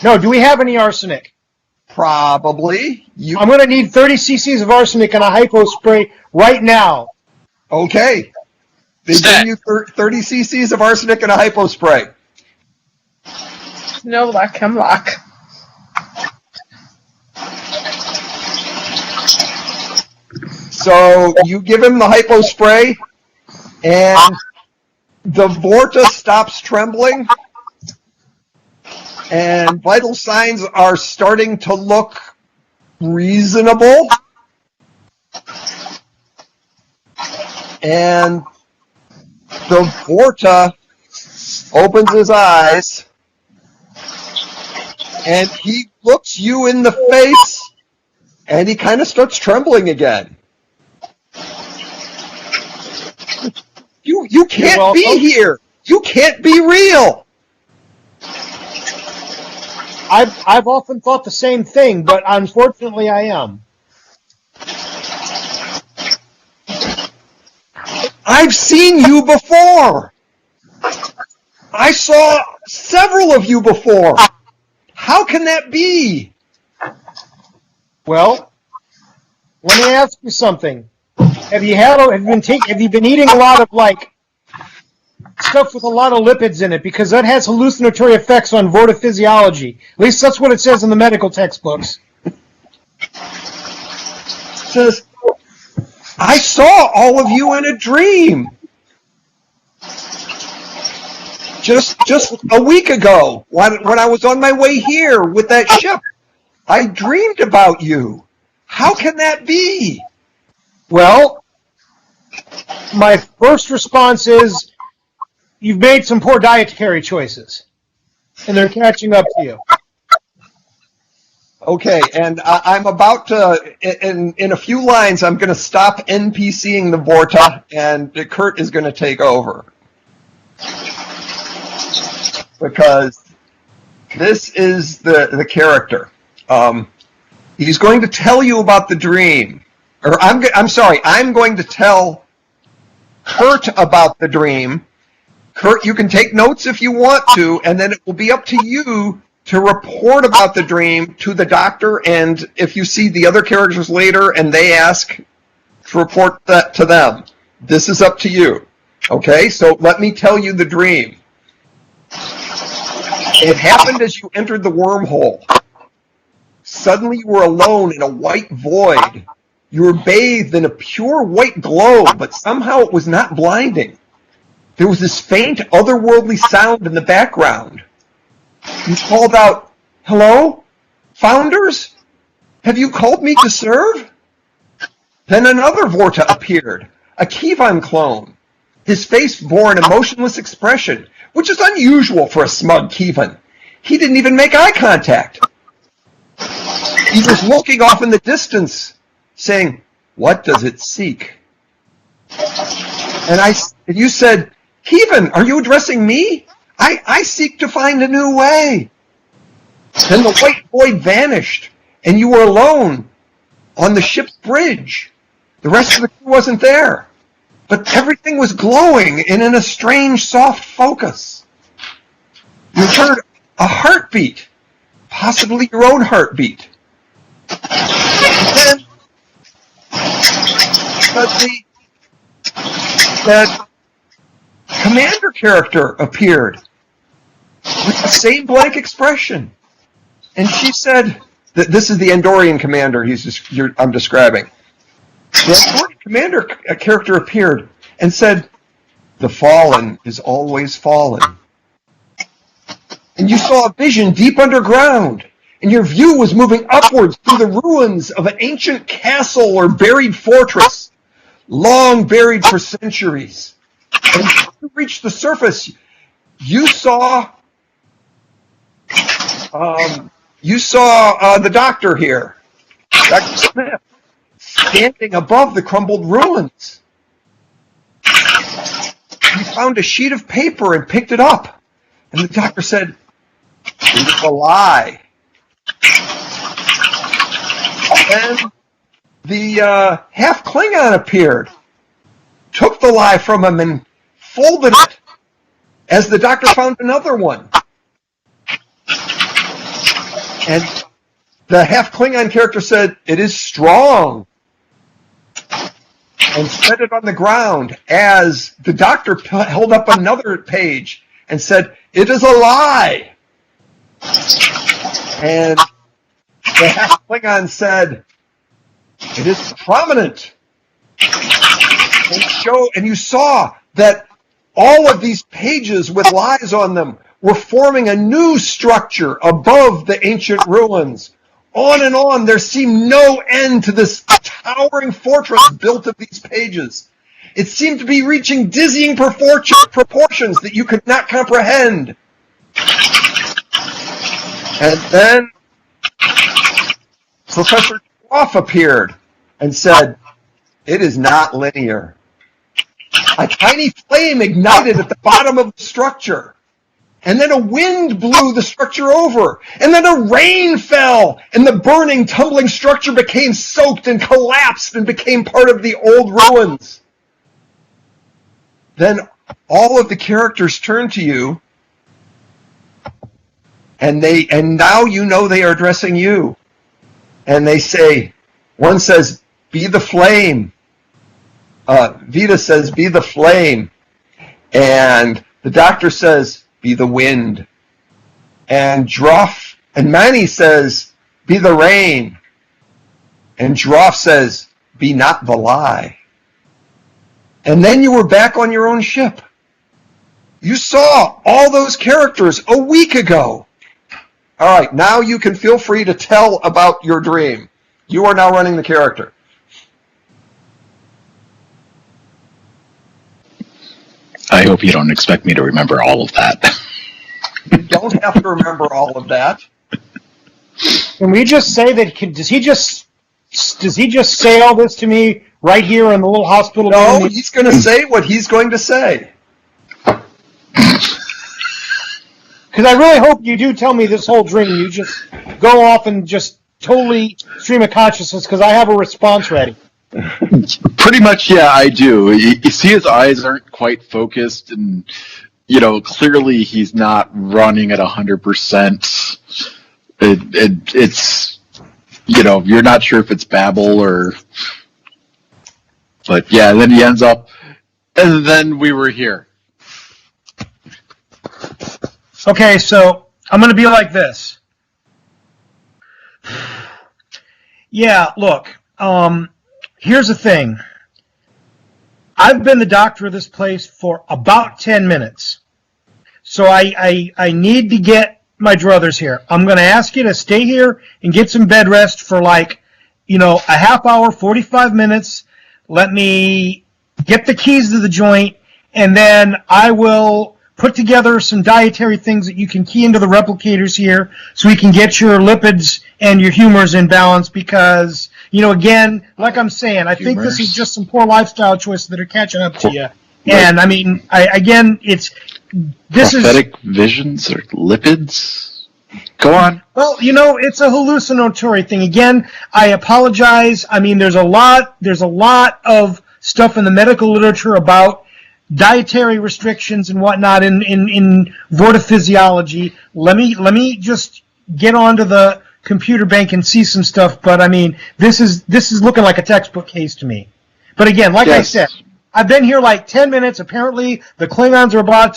No, do we have any arsenic? Probably. I'm going to need 30 cc's of arsenic in a hypo spray right now. Okay. They Stat. give you 30 cc's of arsenic and a hypo spray. No luck, hemlock. So you give him the hypo spray, and the Vorta stops trembling, and vital signs are starting to look reasonable. And the Vorta opens his eyes, and he looks you in the face, and he kind of starts trembling again. You can't be here. You can't be real. I've often thought the same thing, but unfortunately I am. I've seen you before. I saw several of you before. How can that be? Well, let me ask you something. Have you been eating a lot of stuff with a lot of lipids in it? Because that has hallucinatory effects on vortophysiology. At least that's what it says in the medical textbooks. Says, I saw all of you in a dream. Just a week ago, when I was on my way here with that ship, I dreamed about you. How can that be? Well, my first response is you've made some poor dietary choices, and they're catching up to you. Okay, and I'm about to, in a few lines, I'm going to stop NPCing the Vorta, and Kurt is going to take over. Because this is the character. He's going to tell you about the dream. Or I'm sorry, I'm going to tell Kurt about the dream. Kurt, you can take notes if you want to, and then it will be up to you to report about the dream to the doctor, and if you see the other characters later and they ask to report that to them. This is up to you. Okay, so let me tell you the dream. It happened as you entered the wormhole. Suddenly you were alone in a white void. You were bathed in a pure white glow, but somehow it was not blinding. There was this faint, otherworldly sound in the background. You called out, "Hello? Founders? Have you called me to serve?" Then another Vorta appeared, a Kievan clone. His face bore an emotionless expression, which is unusual for a smug Kievan. He didn't even make eye contact. He was looking off in the distance, saying, "What does it seek?" And you said, "Kievan, are you addressing me? I seek to find a new way." Then the white void vanished, and you were alone on the ship's bridge. The rest of the crew wasn't there, but everything was glowing and in a strange, soft focus. You heard a heartbeat, possibly your own heartbeat. And then, suddenly, that commander character appeared with the same blank expression. And she said, this is the Andorian commander I'm describing. The Andorian commander character appeared and said, "The fallen is always fallen." And you saw a vision deep underground, and your view was moving upwards through the ruins of an ancient castle or buried fortress, long buried for centuries. And when you reached the surface, you saw the doctor here, Dr. Smith, standing above the crumbled ruins. He found a sheet of paper and picked it up. And the doctor said, "It was a lie." And the half Klingon appeared, took the lie from him and folded it as the doctor found another one. And the half Klingon character said, "It is strong," and spread it on the ground as the doctor held up another page and said, "It is a lie." And the half Klingon said, "It is prominent." And you saw that all of these pages with lies on them were forming a new structure above the ancient ruins. On and on, there seemed no end to this towering fortress built of these pages. It seemed to be reaching dizzying proportions that you could not comprehend. And then Professor Groff appeared and said, "It is not linear." A tiny flame ignited at the bottom of the structure. And then a wind blew the structure over. And then a rain fell. And the burning, tumbling structure became soaked and collapsed and became part of the old ruins. Then all of the characters turn to you. And now you know they are addressing you. And they say, one says, "Be the flame." Vita says, "Be the flame." And the doctor says, "Be the wind." And Droff and Manny says, "Be the rain." And Droff says, "Be not the lie." And then you were back on your own ship. You saw all those characters a week ago. All right, now you can feel free to tell about your dream. You are now running the character. I hope you don't expect me to remember all of that. You don't have to remember all of that. Can we just say that? Does he just say all this to me right here in the little hospital? No, room? he's going to say what he's going to say. Because I really hope you do tell me this whole dream. You just go off and just totally stream of consciousness because I have a response ready. Pretty much, yeah, I do. You see his eyes aren't quite focused, and, clearly he's not running at 100%. It's, you're not sure if it's babble or... But, yeah, then he ends up, and then we were here. Okay, so I'm going to be like this. Yeah, look, here's the thing. I've been the doctor of this place for about 10 minutes. So I need to get my druthers here. I'm going to ask you to stay here and get some bed rest for a half hour, 45 minutes. Let me get the keys to the joint, and then I will put together some dietary things that you can key into the replicators here so we can get your lipids and your humors in balance because, again, like I'm saying, I think this is just some poor lifestyle choices that are catching up to you. And, I mean, Prophetic visions or lipids? Go on. Well, it's a hallucinatory thing. Again, I apologize. I mean, there's a lot of stuff in the medical literature about dietary restrictions and whatnot in vortophysiology. Let me just get onto the computer bank and see some stuff. But I mean, this is looking like a textbook case to me. But again, like I said, I've been here like 10 minutes. Apparently, the Klingons are about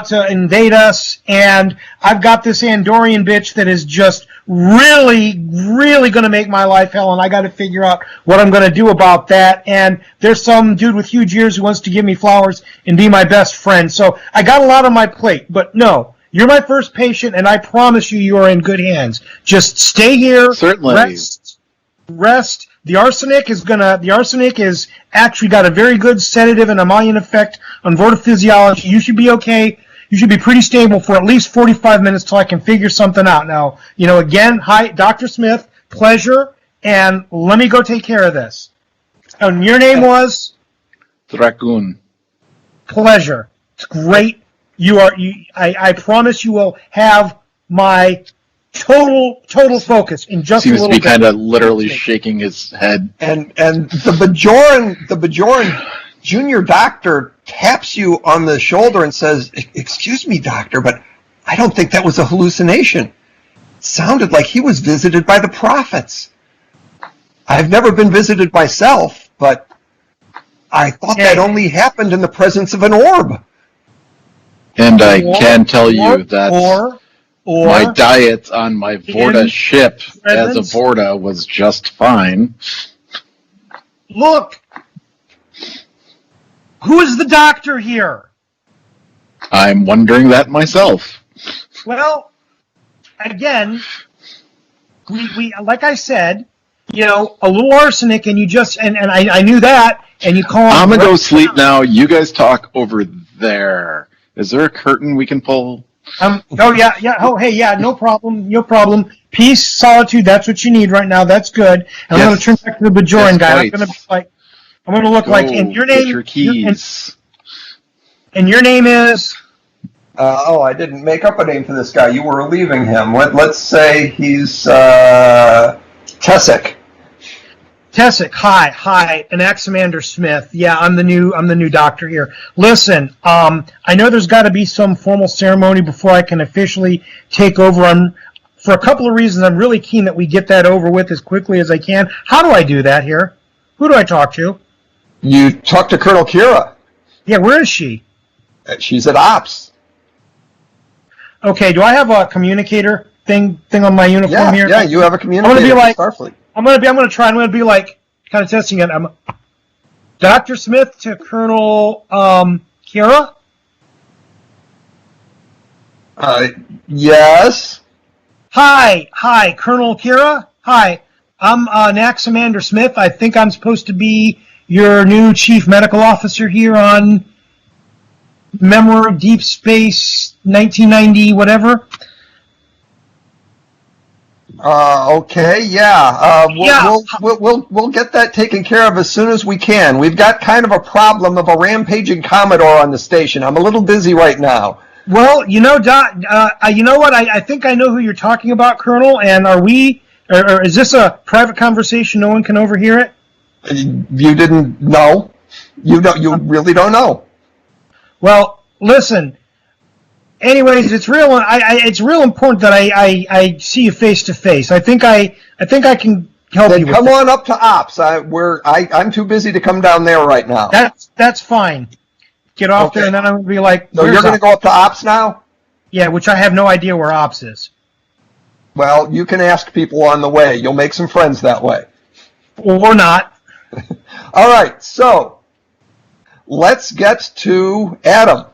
to invade us, and I've got this Andorian bitch that is just really, really going to make my life hell, and I got to figure out what I'm going to do about that. And there's some dude with huge ears who wants to give me flowers and be my best friend. So I got a lot on my plate, but no, you're my first patient, and I promise you are in good hands. Just stay here. Certainly. Rest. The arsenic is actually got a very good sedative and emollient effect on vortophysiology. You should be okay. You should be pretty stable for at least 45 minutes till I can figure something out. Now, again, hi, Dr. Smith, pleasure, and let me go take care of this. And your name was? Dragoon. Pleasure. It's great. I promise you will have my total focus in just a little bit. Seems to be kind of literally shaking his head. And the Bajoran junior doctor taps you on the shoulder and says, "Excuse me, doctor, but I don't think that was a hallucination. It sounded like he was visited by the prophets. I've never been visited myself, but I thought that only happened in the presence of an orb." And I can tell you that my diet on my Vorta ship as a Vorta was just fine. Look! Who is the doctor here? I'm wondering that myself. Well, again, we like I said, a little arsenic, and you just and I knew that, and you call. I'm gonna go sleep now. You guys talk over there. Is there a curtain we can pull? Oh yeah. Oh hey, yeah. No problem. Peace, solitude. That's what you need right now. That's good. And I'm gonna turn back to the Bajoran guy. I'm gonna look like. And your name? Your keys. And your name is? I didn't make up a name for this guy. You were leaving him. Let's say he's Tessic. Tessic, hi, Anaximander Smith. Yeah, I'm the new doctor here. Listen, I know there's got to be some formal ceremony before I can officially take over. For a couple of reasons, I'm really keen that we get that over with as quickly as I can. How do I do that here? Who do I talk to? You talk to Colonel Kira. Yeah, where is she? She's at Ops. Okay, do I have a communicator thing on my uniform here? Yeah, you have a communicator. I'm gonna be like Starfleet. I'm gonna be like kind of testing it. I'm Dr. Smith to Colonel Kira. Yes. Hi, Colonel Kira. Hi, I'm Anaximander Smith. I think I'm supposed to be your new chief medical officer here on Memory Deep Space 1990 whatever. Okay, yeah. Yeah. We'll get that taken care of as soon as we can. We've got kind of a problem of a rampaging Commodore on the station. I'm a little busy right now. Well, you know, you know what? I think I know who you're talking about, Colonel. And are we? Or is this a private conversation? No one can overhear it. You didn't know? You don't. You really don't know? Well, listen. Anyways, it's real. It's real important that I see you face to face. I think I can help Then you. With come that. on up to Ops. I'm too busy to come down there right now. That's fine. Get off Okay. there, and then I'm gonna be like, So you're "Where's going to Ops?" go up to Ops now? Yeah, which I have no idea where Ops is, Well, you can ask people on the way. You'll make some friends that way. or not. All right, so let's get to Adam.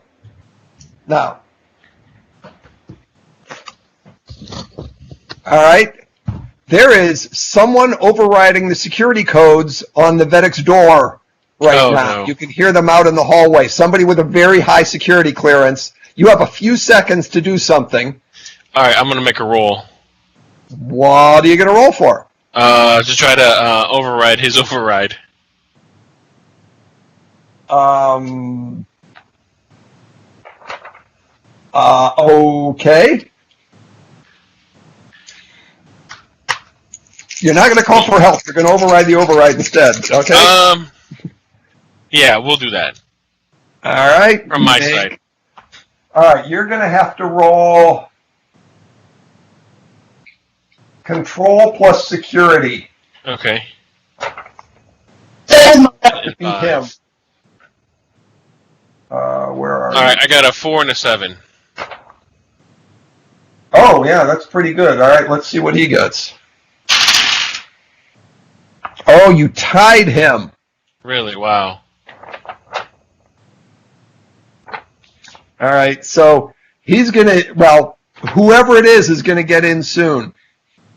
Now, all right, there is someone overriding the security codes on the Vedek's door right Oh, now. no. You can hear them out in the hallway. Somebody with a very high security clearance. You have a few seconds to do something. All right, I'm gonna make a roll. What are you going to roll for? To try to override his override. Okay. You're not going to call for help. You're going to override the override instead. Okay. Yeah, we'll do that All right. from my side. All right. You're going to have to roll control plus security. Okay. Defeat him. Where are All right, I got a 4 and a 7. Oh, yeah, that's pretty good. All right, let's see what he gets. Oh, you tied him. Really? Wow. All right, so he's going to, well, whoever it is going to get in soon.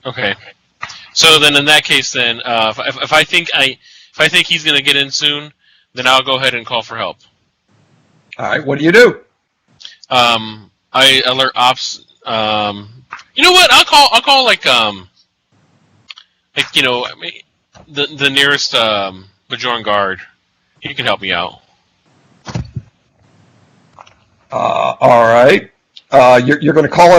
Okay. So then, in that case, then if I think he's gonna get in soon, then I'll go ahead and call for help. All right, what do you do? I alert ops. You know what? I'll call like you know, the nearest Bajoran guard. He can help me out. All right. You're going to call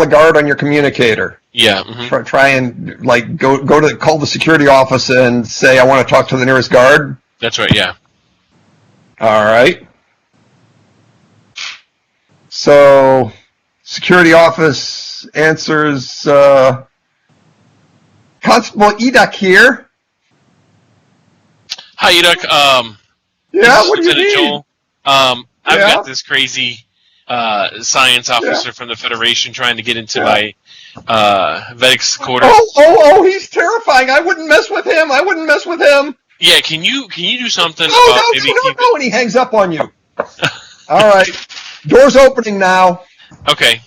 a guard on your communicator. Yeah. Mm-hmm. Try and like call the security office and say I want to talk to the nearest guard. That's right. Yeah. All right. So, security office answers. Constable Eduk here. Hi, Eduk. Yeah, this is what do you Lieutenant need? Joel. I've Yeah? got this crazy science officer from the Federation trying to get into my Vedek's quarters. Oh, he's terrifying. I wouldn't mess with him. Yeah, can you do something Oh, about no, maybe no, and he hangs up on you. All right. Door's opening now. Okay.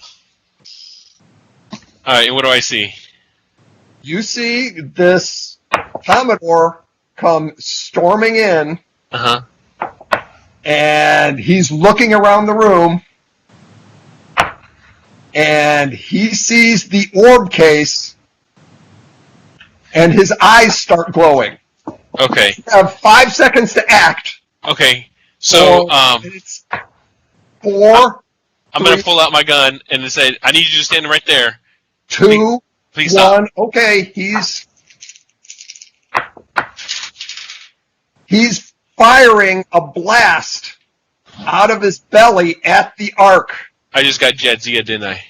All right, what do I see? You see this Commodore come storming in, Uh-huh. and he's looking around the room, and he sees the orb case, and his eyes start glowing. Okay. You have 5 seconds to act. Okay. So, it's 4, I'm going to pull out my gun and say, I need you to stand right there. 2, Please stop. 1. Okay, he's firing a blast out of his belly at the Ark. I just got Jadzia, didn't I?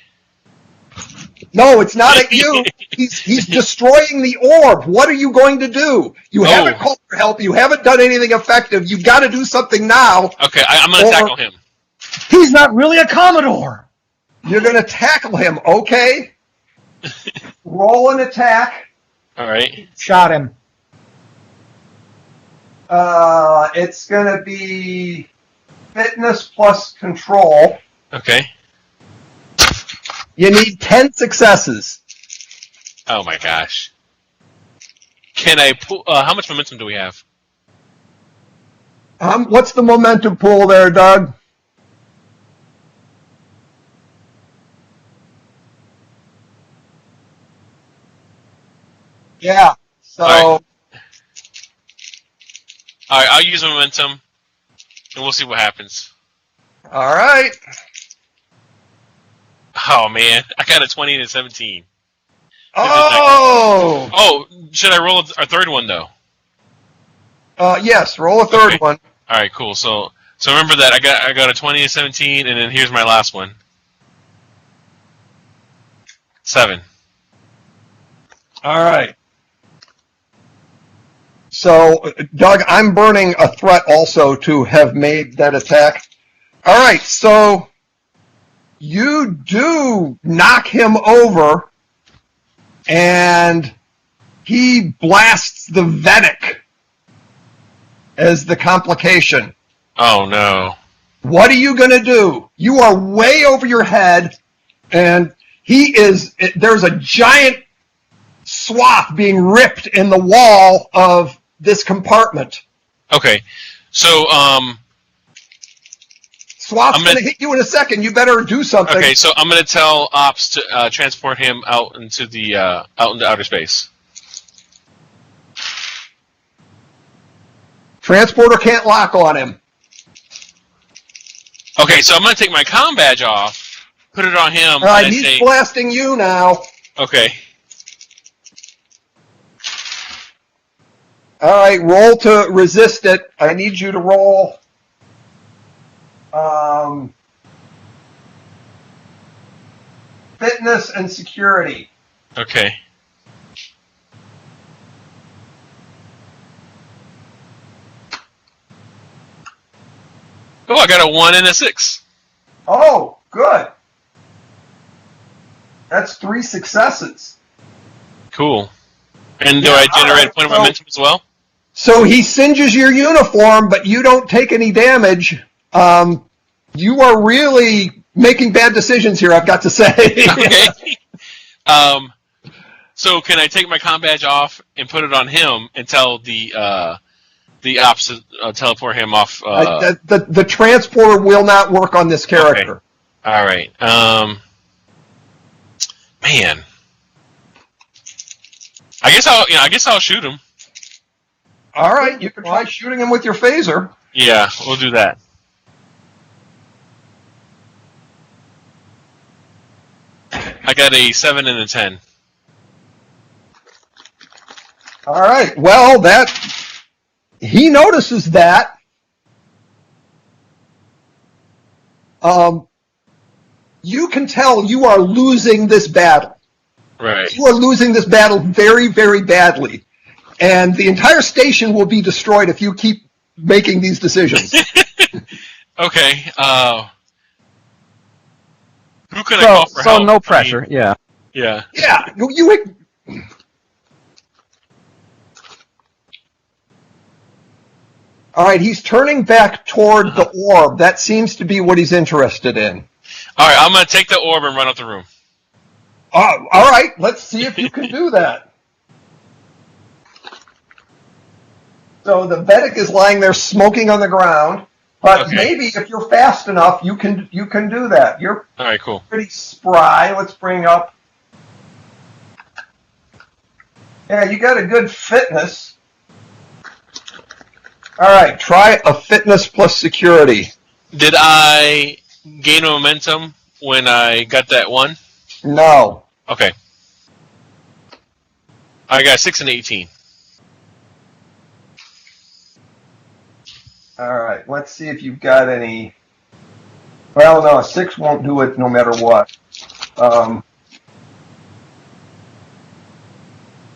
No, it's not at you. He's destroying the orb. What are you going to do? You haven't called for help. You haven't done anything effective. You've got to do something now. Okay, I'm going to tackle him. He's not really a Commodore. You're going to tackle him, okay? Roll an attack. All right. Shot him. It's going to be fitness plus control. Okay. You need 10 successes. Oh my gosh. Can I pull? How much momentum do we have? What's the momentum pool there, Doug? Yeah. So. All right, I'll use momentum, and we'll see what happens. All right. Oh man, I got a 20 and a 17. Oh. Oh, should I roll a third one though? Yes. Roll a third Okay. one. All right, cool. So remember that I got a 20 and a 17, and then here's my last one. 7. All right. So, Doug, I'm burning a threat also to have made that attack. All right, so you do knock him over, and he blasts the Vedic as the complication. Oh no. What are you going to do? You are way over your head, and there's a giant swath being ripped in the wall of this compartment. Okay, so Swath's going to hit you in a second. You better do something. okay, so I'm gonna tell Ops to transport him out into outer space. Transporter can't lock on him. Okay, so I'm gonna take my comm badge off, put it on him, All right, and I he's say, blasting you now. okay. All right, roll to resist it. I need you to roll. Fitness and security. Okay. Oh, I got a 1 and a 6. Oh, good. That's 3 successes. Cool. And do Yeah, I generate alright, a point of so- momentum as well? So he singes your uniform, but you don't take any damage. You are really making bad decisions here, I've got to say. Okay. So can I take my comm badge off and put it on him and tell the ops to teleport him off? The transporter will not work on this character. All right. Man. I guess I'll shoot him. All right, you can try shooting him with your phaser. Yeah, we'll do that. I got a 7 and a 10. All right, well, he notices that. You can tell you are losing this battle. Right. You are losing this battle very, very badly. And the entire station will be destroyed if you keep making these decisions. Okay. Who can I call for So help? no pressure. Yeah. Yeah. Yeah, All right, he's turning back toward the orb. That seems to be what he's interested in. All right, I'm going to take the orb and run out the room. All right, let's see if you can do that. So the Vedic is lying there smoking on the ground, but Okay. maybe if you're fast enough, you can do that. You're All right, cool. pretty spry. Let's bring up. Yeah, you got a good fitness. All right, try a fitness plus security. Did I gain momentum when I got that 1? No. Okay. I got 6 and 18. All right, let's see if you've got any. Well, no, a 6 won't do it no matter what. All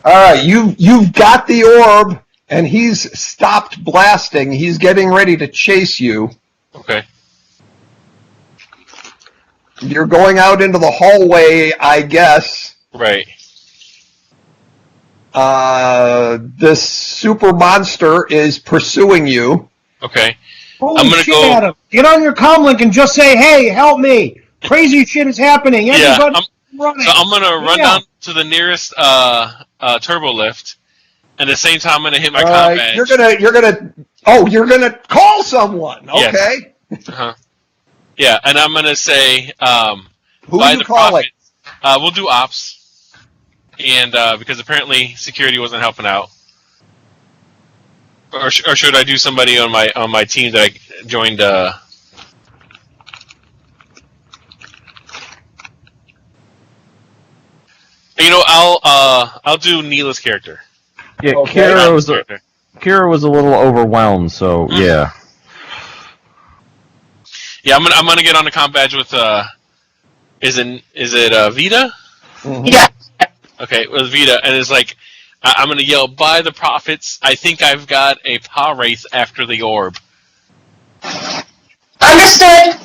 right, you've got the orb, and he's stopped blasting. He's getting ready to chase you. Okay. You're going out into the hallway, I guess. Right. This super monster is pursuing you. Okay. Holy I'm gonna shit, go- Adam. Get on your comlink and just say, hey, help me. Crazy shit is happening. Yeah, Everybody running. So I'm going to run Yeah. down to the nearest turbo lift, and at the same time I'm going to hit my All comm right, badge. you're gonna call someone. Yes. Okay. Uh-huh. Yeah, and I'm going to say, Who by are you the calling? profits, we'll do ops. and because apparently security wasn't helping out. Or should I do somebody on my team that I joined? I'll do Neela's character. Yeah, Okay. Kira was a little overwhelmed, so yeah. Yeah, I'm gonna get on the comp badge with is it Vita? Mhm. Yeah. Okay, with Vita, and it's like I'm gonna yell, "By the prophets! I think I've got a paw wraith after the orb." Understood.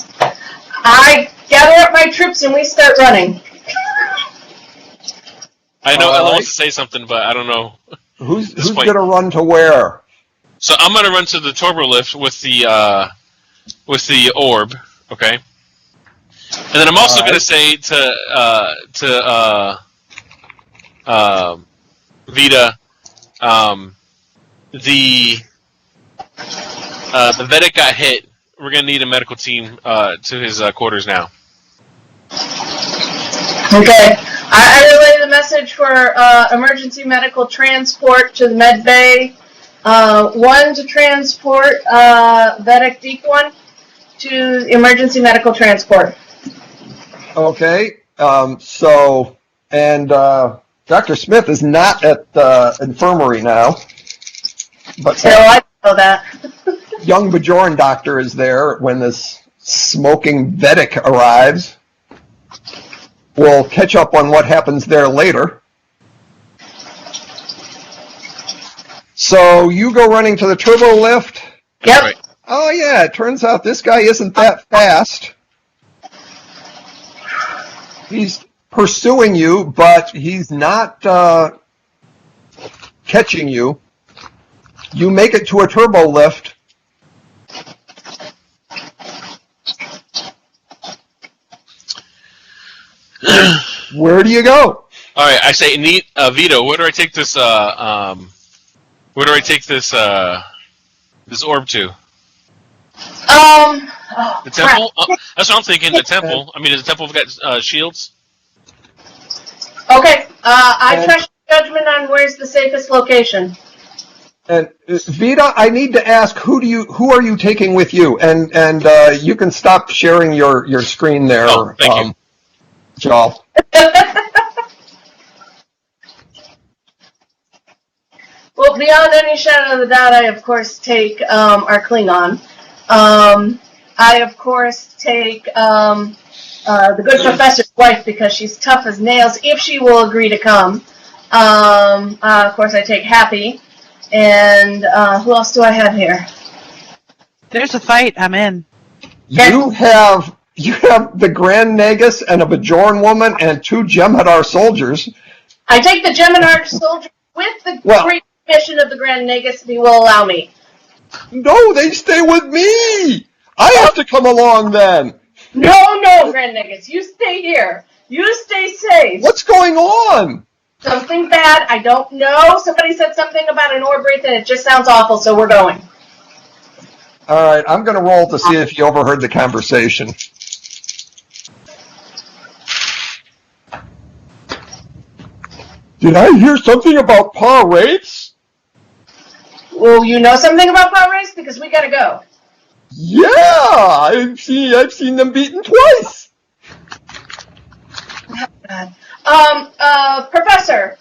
I gather up my troops and we start running. I know All Ella right. wants to say something, but I don't know. Who's point. going to run to where? So I'm gonna run to the turbo lift with the orb, okay? And then I'm also All gonna right. say to Vita, the Vedic got hit. We're gonna need a medical team to his quarters now. Okay. I relay the message for emergency medical transport to the med bay. One to transport Vedic Deep One to emergency medical transport. Okay. And Dr. Smith is not at the infirmary now, but So I know that. young Bajoran doctor is there when this smoking Vedic arrives. We'll catch up on what happens there later. So you go running to the turbo lift. Yep. Right. Oh yeah, it turns out this guy isn't that fast. He's pursuing you, but he's not catching you. You make it to a turbo lift. Where do you go? All right, I say, Vito, where do I take this? Where do I take this? This orb to? Oh, The temple? Oh, that's what I'm thinking. The temple. I mean, does the temple got shields? Okay. I And- trust your judgment on where's the safest location. And Vita, I need to ask, who are you taking with you? And you can stop sharing your screen there, Oh, thank you. Joel. Well, beyond any shadow of a doubt, I of course take our Klingon. I of course take the good professor's wife because she's tough as nails if she will agree to come. Of course, I take Happy. And who else do I have here? There's a fight. I'm in. You have the Grand Nagus and a Bajoran woman and 2 Jem'Hadar soldiers. I take the Gemini soldier with the great mission of the Grand Nagus if he will allow me. No, they stay with me. I have to come along then. No, Grand Nagus, you stay here. You stay safe. What's going on? Something bad, I don't know. Somebody said something about an orb wraith and it just sounds awful, so we're going. All right, I'm going to roll to see if you overheard the conversation. Did I hear something about paw wraiths? Well, you know something about paw wraiths? Because we gotta go. Yeah, I've seen them beaten twice. Professor,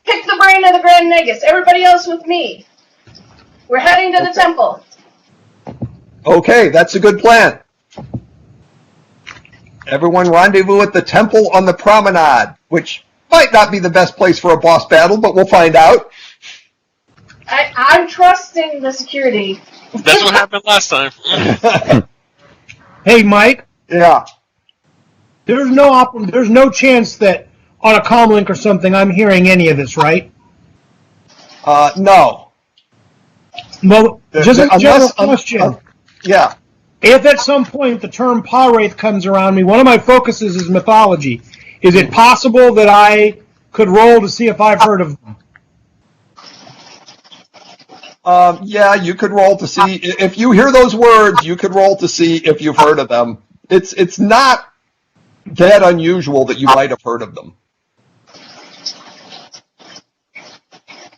pick the brain of the Grand Nagus. Everybody else with me. We're heading to the temple. Okay, that's a good plan. Everyone rendezvous at the temple on the promenade, which might not be the best place for a boss battle, but we'll find out. I'm trusting the security. That's what happened last time. Hey, Mike, Yeah. there's no chance that on a comlink or something I'm hearing any of this, right? No. Well, just a general Unless- question. Yeah. If at some point the term paw wraith comes around me, one of my focuses is mythology. Is it possible that I could roll to see if I've heard of them? Yeah, you could roll to see if you hear those words. You could roll to see if you've heard of them. It's not that unusual that you might have heard of them.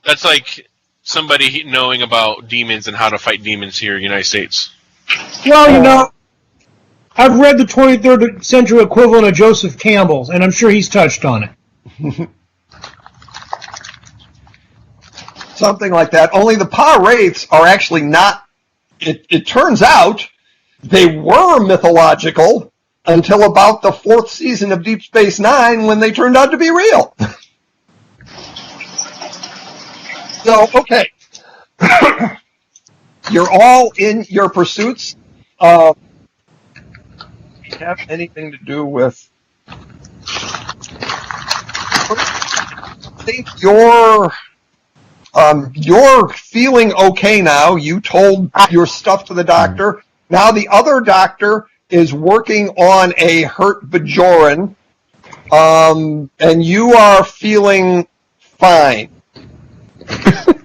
That's like somebody knowing about demons and how to fight demons here in the United States. Well, you know, I've read the 23rd century equivalent of Joseph Campbell's, and I'm sure he's touched on it. Something like that. Only the Pa-wraiths are actually not. It turns out they were mythological until about the 4th season of Deep Space Nine, when they turned out to be real. So, okay. You're all in your pursuits. Have anything to do with? I think you're feeling okay now. You told your stuff to the doctor. Now the other doctor is working on a hurt Bajoran, and you are feeling fine.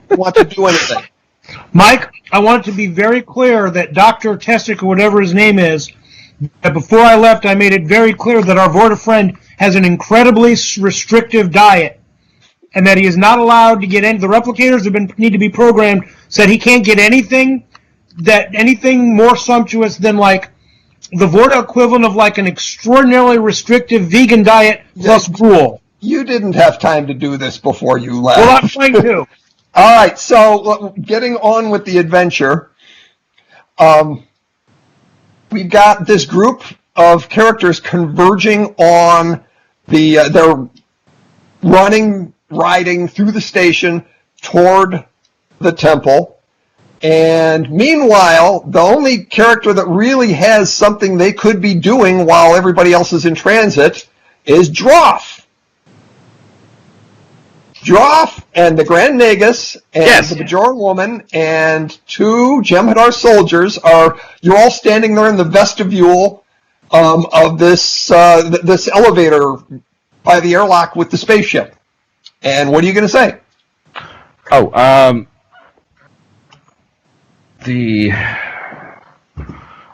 You want to do anything? Mike, I want it to be very clear that Dr. Tessick, or whatever his name is, that before I left, I made it very clear that our Vorta friend has an incredibly restrictive diet, and that he is not allowed to get any. The replicators need to be programmed so that he can't get anything more sumptuous than like the Vorta equivalent of like an extraordinarily restrictive vegan diet plus gruel. You didn't have time to do this before you left. Well, I'm trying to. All right, so getting on with the adventure, we've got this group of characters converging on they're riding through the station toward the temple. And meanwhile, the only character that really has something they could be doing while everybody else is in transit is Droff. Droff and the Grand Nagus and the Bajoran woman and 2 Jem'Hadar soldiers you're all standing there in the vestibule of this elevator by the airlock with the spaceship. And what are you going to say?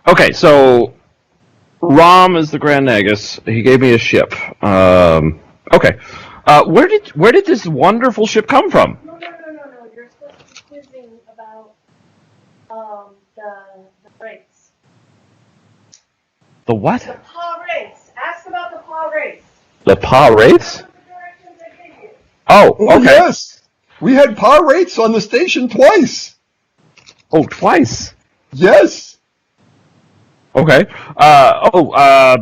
Okay, so Rom is the Grand Nagus. He gave me a ship. Okay. Where did this wonderful ship come from? No. You're supposed to be quizzing about the wraiths. The what? The Pa-wraiths. Ask about the Pa-wraiths. The Pa-wraiths? Oh, okay. Oh, yes. We had Pa-wraiths on the station twice. Oh, twice? Yes. Okay.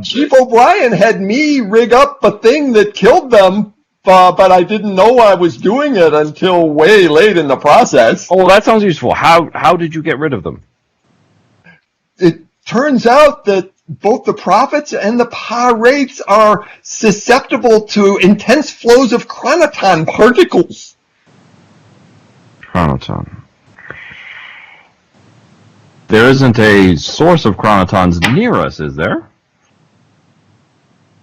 Chief O'Brien had me rig up a thing that killed them, but I didn't know I was doing it until way late in the process. Oh, well, that sounds useful. How did you get rid of them? It turns out that both the prophets and the Pa-wraiths are susceptible to intense flows of chronoton particles. Chronoton. There isn't a source of chronotons near us, is there?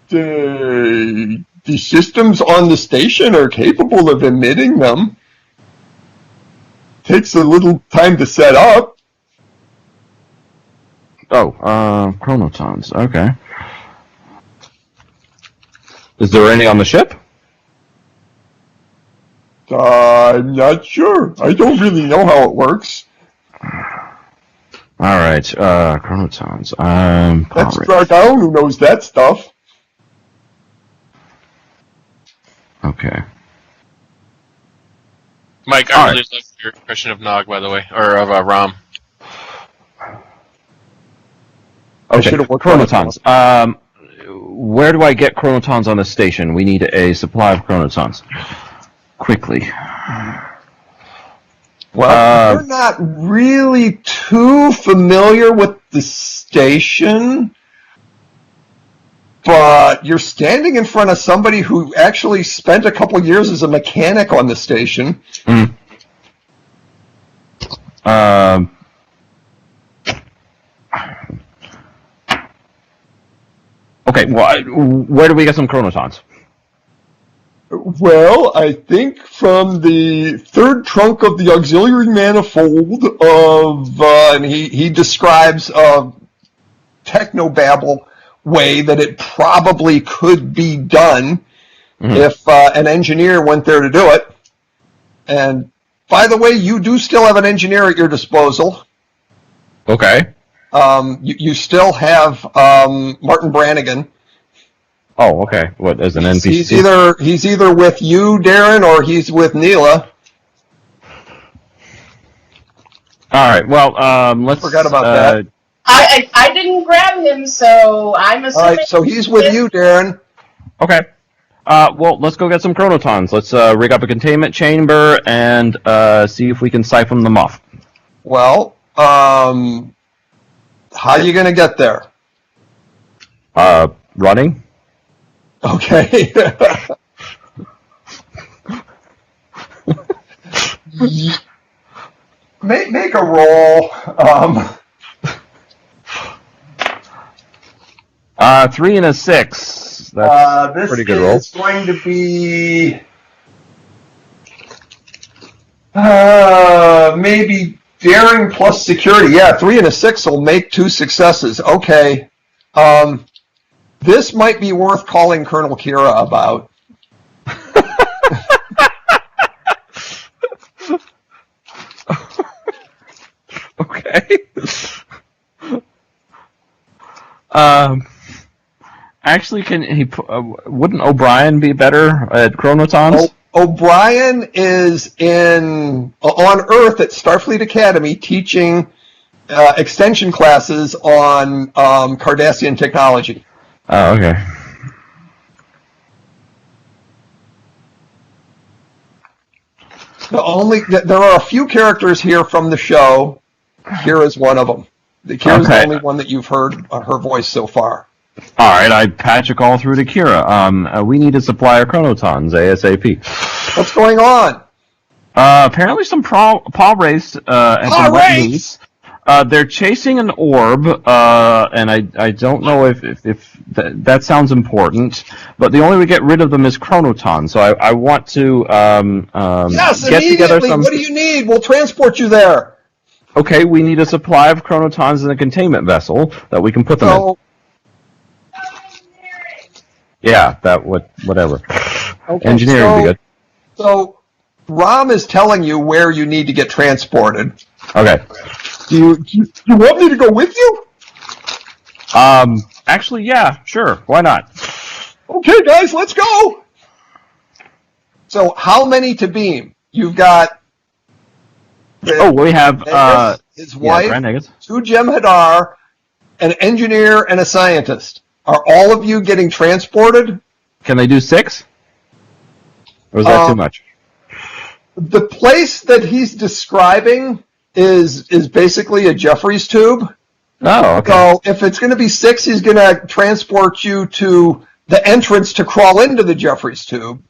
The systems on the station are capable of emitting them. Takes a little time to set up. Oh, chronotons. Okay. Is there any on the ship? I'm not sure. I don't really know how it works. All right, chronotons. That's Dragdown who knows that stuff. Okay. Mike, I really like your impression of Nog, by the way, or of Rom. Okay, chronotons. Where do I get chronotons on the station? We need a supply of chronotons. Quickly. Well, you're not really too familiar with the station, but you're standing in front of somebody who actually spent a couple years as a mechanic on the station. Okay, well, where do we get some chronotons? Well, I think from the third trunk of the auxiliary manifold of, and he describes a technobabble way that it probably could be done if an engineer went there to do it. And by the way, you do still have an engineer at your disposal. Okay. You still have Martin Brannigan. Oh, okay. What, as an NPC? He's either with you, Darren, or he's with Neela. All right. Well, let's. Forgot about that. I didn't grab him, so I'm All assuming. right, so he's with you, Darren. Okay. Well, let's go get some chronotons. Let's rig up a containment chamber and see if we can siphon them off. Well, how are you going to get there? Running. Okay. Make a roll. 3 and a 6. That's this pretty good roll. is going to be maybe daring plus security. Yeah, 3 and a 6 will make 2 successes. Okay. This might be worth calling Colonel Kira about. Okay. Actually, wouldn't O'Brien be better at chronotons? O'Brien is on Earth at Starfleet Academy teaching extension classes on Cardassian technology. Oh, okay. There are a few characters here from the show. Kira's one of them. Kira's the only one that you've heard her voice so far. All right, I patch a call through to Kira. We need a supply of chronotons ASAP. What's going on? Apparently some paw race have been let loose. They're chasing an orb, and I don't know if that sounds important, but the only way to get rid of them is chronotons. So I want to yes, get together some. What do you need? We'll transport you there. Okay, we need a supply of chronotons in a containment vessel that we can put them in. Yeah, whatever. Okay, Engineering would be good. So, Rom is telling you where you need to get transported. Okay. Do you want me to go with you? Actually, yeah, sure. Why not? Okay, guys, let's go. So, how many to beam? You've got. We have his wife, yeah, 2 Jem'Hadar, an engineer, and a scientist. Are all of you getting transported? Can they do 6? Or is that too much? The place that he's describing is basically a Jefferies tube. Oh, okay. So if it's going to be 6, he's going to transport you to the entrance to crawl into the Jefferies tube.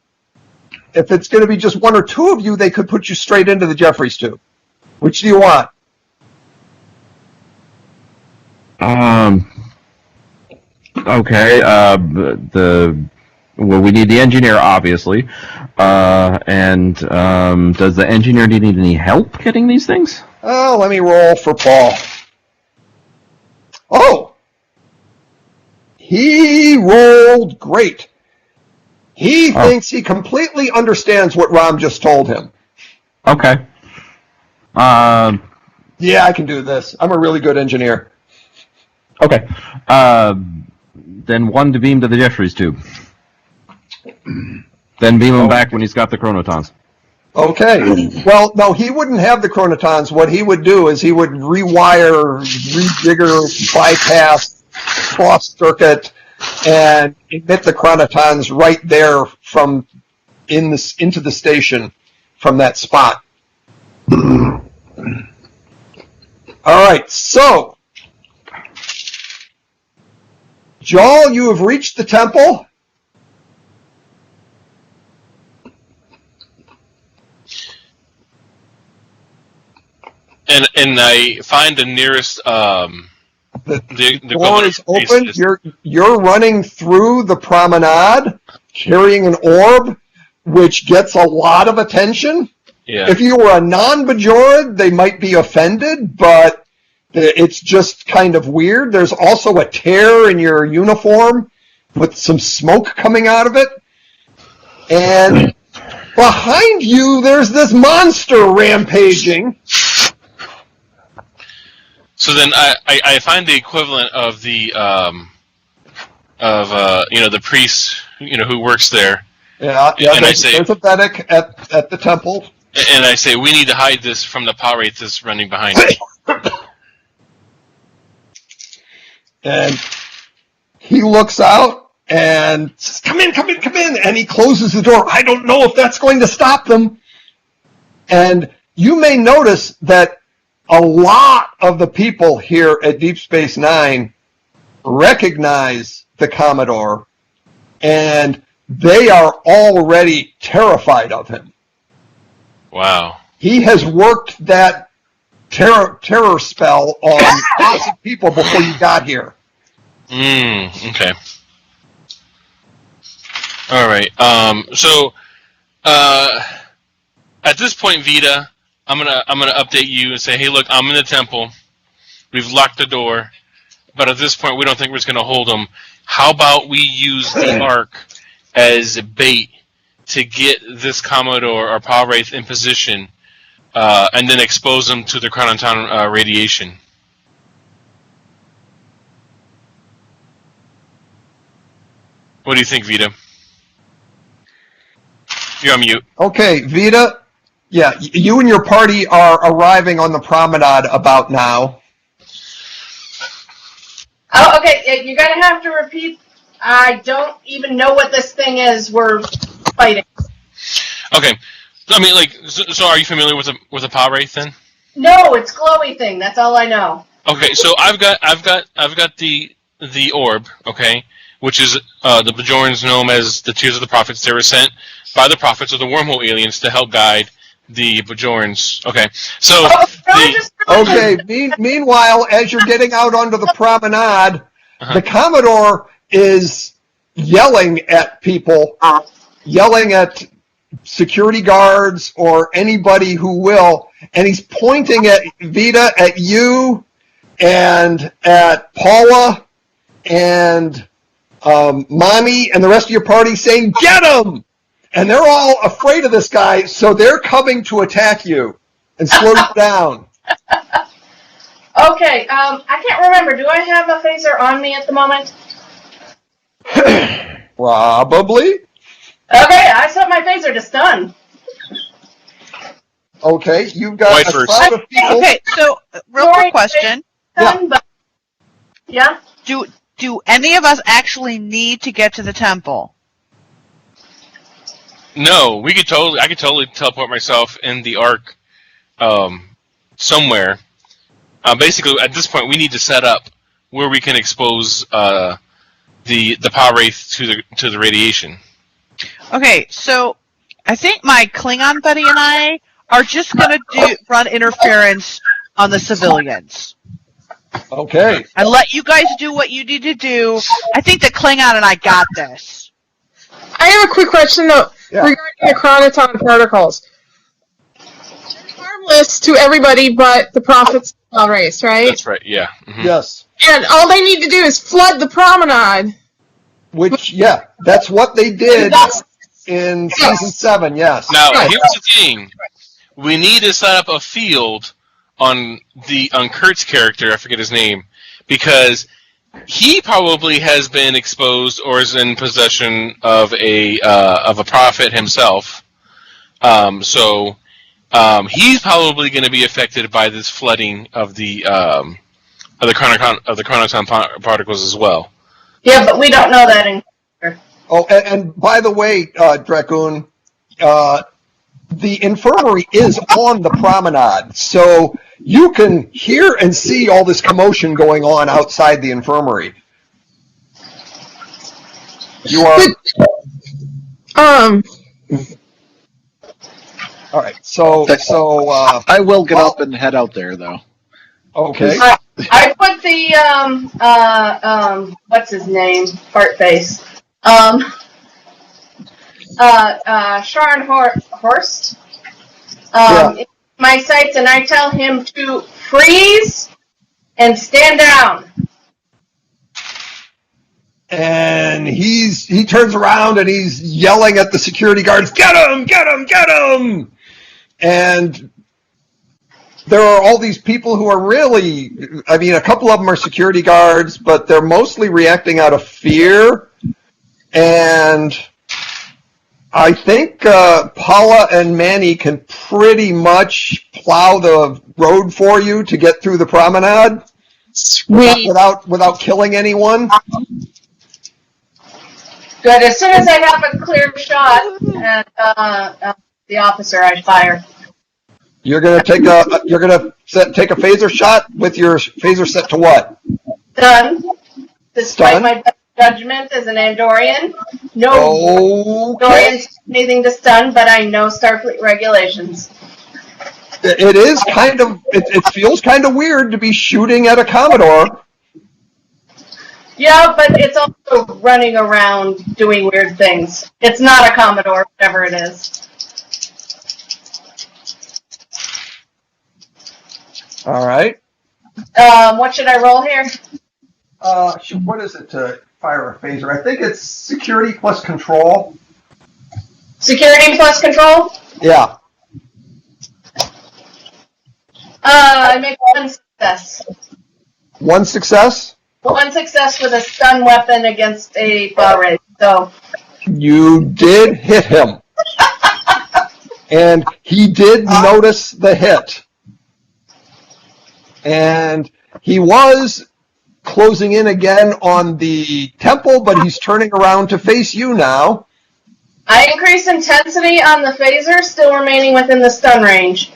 If it's going to be just 1 or 2 of you, they could put you straight into the Jefferies tube. Which do you want? Okay. We need the engineer, obviously. And does the engineer need any help getting these things? Oh, let me roll for Paul. Oh! He rolled great. He thinks he completely understands what Rom just told him. Okay. Yeah, I can do this. I'm a really good engineer. Okay. Then 1 to beam to the Jefferies tube. Then beam him back when he's got the chronotons. Okay. Well, no, he wouldn't have the chronotons. What he would do is he would rewire, rejigger, bypass, cross-circuit, and emit the chronotons right there from into the station from that spot. All right, so Jal, you have reached the temple. And I find the nearest the door is open. You're running through the promenade, carrying an orb, which gets a lot of attention. Yeah. If you were a non-Bajoran, they might be offended, but it's just kind of weird. There's also a tear in your uniform with some smoke coming out of it. And behind you, there's this monster rampaging. So then I find the equivalent of the the priest who works there, Yeah, And I say- there's a Vedic at the temple. and I say we need to hide this from the power wraith that's running behind me. And he looks out and says, come in, come in, come in. And he closes the door. I don't know if that's going to stop them. And you may notice that a lot of the people here at Deep Space Nine recognize the Commodore, and they are already terrified of him. Wow. He has worked that terror spell on lots of people before you got here. Okay. All right. So, at this point, Vita, I'm gonna update you and say, hey, look, I'm in the temple. We've locked the door, but at this point, we don't think we're just gonna hold them. How about we use the Ark as bait to get this Commodore or Power Wraith in position, and then expose them to the Chronoton radiation? What do you think, Vita? You're on mute. Okay, Vita. Yeah, you and your party are arriving on the promenade about now. Oh, okay. You're gonna have to repeat. I don't even know what this thing is we're fighting. Okay. I mean, like, so are you familiar with a Power Wraith then? No, it's glowy thing. That's all I know. Okay, so I've got the orb, okay, which is the Bajorans know them as the Tears of the Prophets. They were sent by the prophets or the wormhole aliens to help guide the Bajorans. Okay, so Meanwhile, as you're getting out onto the promenade, the Commodore is yelling at people, yelling at security guards or anybody who will, and he's pointing at Vita, at you, and at Paula, and Mommy, and the rest of your party, saying, "Get him!" And they're all afraid of this guy, so they're coming to attack you and slow you down. Okay, I can't remember. Do I have a phaser on me at the moment? Probably. Okay, I set my phaser to stun. Okay, you've got White a first. crowd of people. Okay, so real quick question: Stun, but yeah. Do any of us actually need to get to the temple? no, I could totally teleport myself in the Ark, somewhere. Basically, at this point, we need to set up where we can expose the Power Wraith to the radiation. Okay, so I think my Klingon buddy and I are just going to run interference on the civilians. Okay. And let you guys do what you need to do. I think the Klingon and I got this. I have a quick question though regarding the Chronoton particles. They're harmless to everybody but the prophets of the race, right? That's right. Yeah. Mhm. Yes. And all they need to do is flood the promenade. That's what they did in season 7. Yes. Now, here's the thing: we need to set up a field on Kurt's character. I forget his name, because he probably has been exposed or is in possession of a prophet himself. So he's probably going to be affected by this flooding of the chronoton particles as well. Yeah, but we don't know that in here. Oh, and by the way, Dracoon, the infirmary is on the promenade, so you can hear and see all this commotion going on outside the infirmary. You are... All right, so I will get up and head out there, though. okay. I put the what's his name? Fart face. Sharon Horst. In my sights, and I tell him to freeze and stand down. And he turns around and he's yelling at the security guards, "Get him! Get him! Get him!" And there are all these people who are really, I mean, a couple of them are security guards, but they're mostly reacting out of fear. And I think Paula and Manny can pretty much plow the road for you to get through the promenade. Sweet. Without killing anyone. Good. As soon as I have a clear shot at the officer, I fire. You're gonna take a phaser shot with your phaser set to what? Stun. Despite Stun? my judgment as an Andorian, no Okay. Andorians do anything to stun, but I know Starfleet regulations. It is kind of. It feels kind of weird to be shooting at a Commodore. Yeah, but it's also running around doing weird things. It's not a Commodore, whatever it is. All right. What should I roll here? What is it to fire a phaser? I think it's security plus control. Security plus control? Yeah. I make one success. One success. One success with a stun weapon against a bar race. So You did hit him. And he did notice the hit. And he was closing in again on the temple, but he's turning around to face you now. I increase intensity on the phaser, still remaining within the stun range.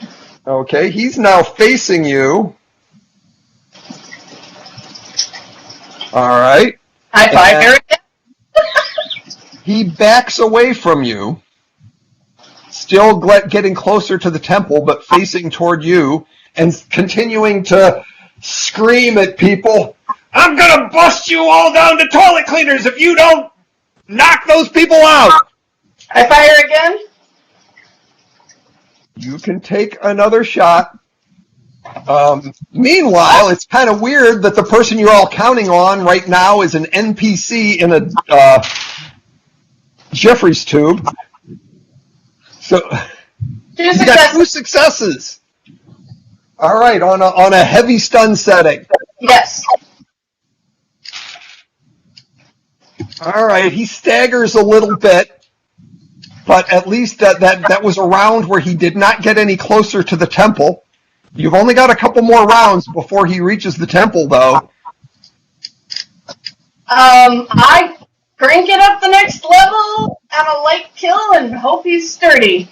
Okay, he's now facing you. All right. High five, Eric. He backs away from you, still getting closer to the temple, but facing toward you, and continuing to scream at people, "I'm going to bust you all down to toilet cleaners if you don't knock those people out." I fire again. You can take another shot. Meanwhile, it's kind of weird that the person you're all counting on right now is an NPC in a Jeffries tube. So you got 2 successes. All right, on a heavy stun setting. Yes. All right, he staggers a little bit, but at least that was a round where he did not get any closer to the temple. You've only got a couple more rounds before he reaches the temple, though. I crank it up the next level on a light kill and hope he's sturdy.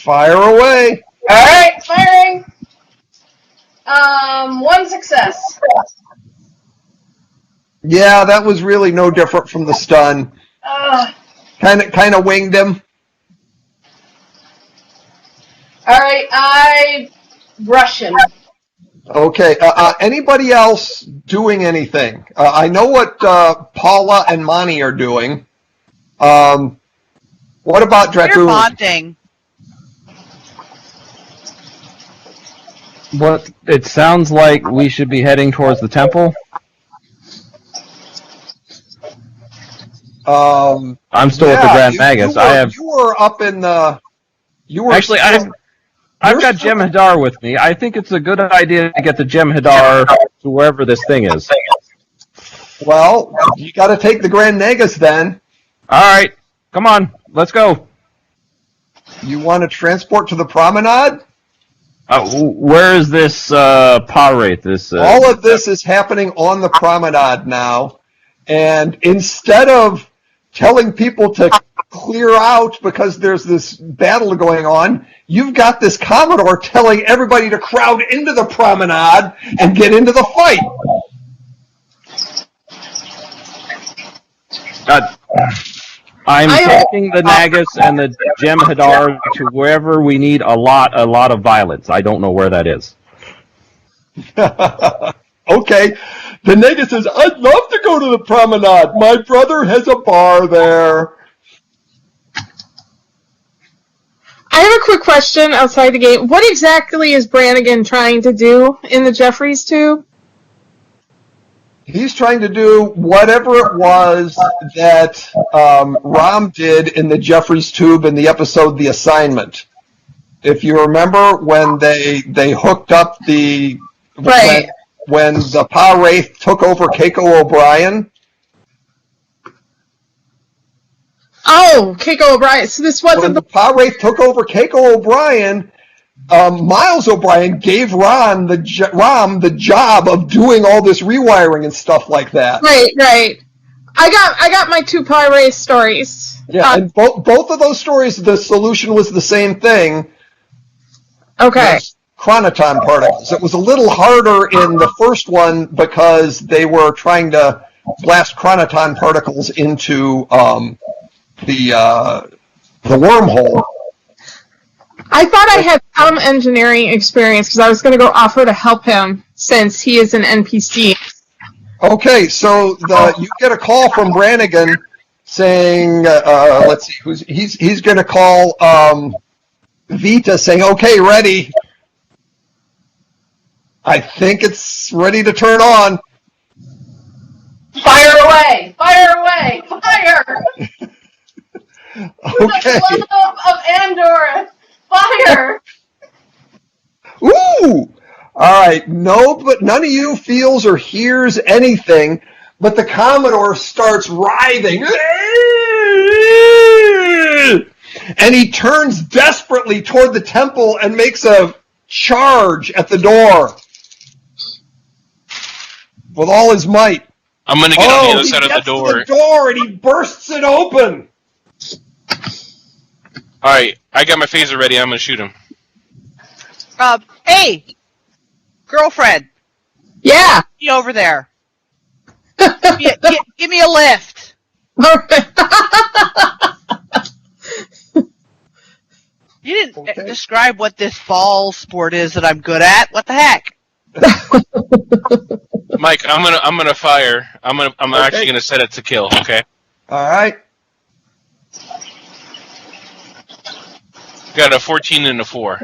Fire away. All right, firing. 1 success. Yeah, that was really no different from the stun. Kind of winged him. All right, I rush him. Okay. Anybody else doing anything? I know what Paula and Monty are doing. What about We're Dragoon? bonding. What? It sounds like we should be heading towards the temple. I'm still at the Grand Magus. You were up in the. You were Actually, I've got Jem'Hadar with me. I think it's a good idea to get the Jem'Hadar to wherever this thing is. Well, you got to take the Grand Nagus then. All right, come on, let's go. You want to transport to the promenade? Where is this Parate? All of this is happening on the promenade now, and instead of telling people to clear out because there's this battle going on, you've got this Commodore telling everybody to crowd into the promenade and get into the fight. I'm taking the Nagus and the Jem'Hadar to wherever we need a lot of violence. I don't know where that is. Okay. The Nagus says, "I'd love to go to the promenade. My brother has a bar there." I have a quick question outside the gate. What exactly is Brannigan trying to do in the Jeffries tube? He's trying to do whatever it was that Rom did in the Jeffries tube in the episode The Assignment. If you remember when they hooked up the Right. when the Pa Wraith took over Keiko O'Brien. Oh, Keiko O'Brien. So this wasn't When the. the Pa Wraith took over Keiko O'Brien, Miles O'Brien gave Rom the job of doing all this rewiring and stuff like that. Right. I got my two Pirates stories. Yeah, and both of those stories, the solution was the same thing. Okay. was chronoton particles. It was a little harder in the first one because they were trying to blast chronoton particles into the wormhole. I thought I had some engineering experience because I was going to go offer to help him since he is an NPC. Okay, so you get a call from Brannigan saying, let's see, he's going to call Vita saying, okay, ready. I think it's ready to turn on. Fire away! Fire away! Fire! Okay. The love of Andor! Fire! Ooh! All right, but none of you feels or hears anything, but the Commodore starts writhing. And he turns desperately toward the temple and makes a charge at the door with all his might. I'm gonna get on the other he side of the gets to door. the door and he bursts it open. All right, I got my phaser ready. I'm gonna shoot him. Hey, girlfriend, Yeah. be over there. Give me a lift. You didn't Okay. describe what this ball sport is that I'm good at. What the heck? Mike, I'm gonna fire. I'm actually gonna set it to kill. Okay. All right. Got a 14 and a 4.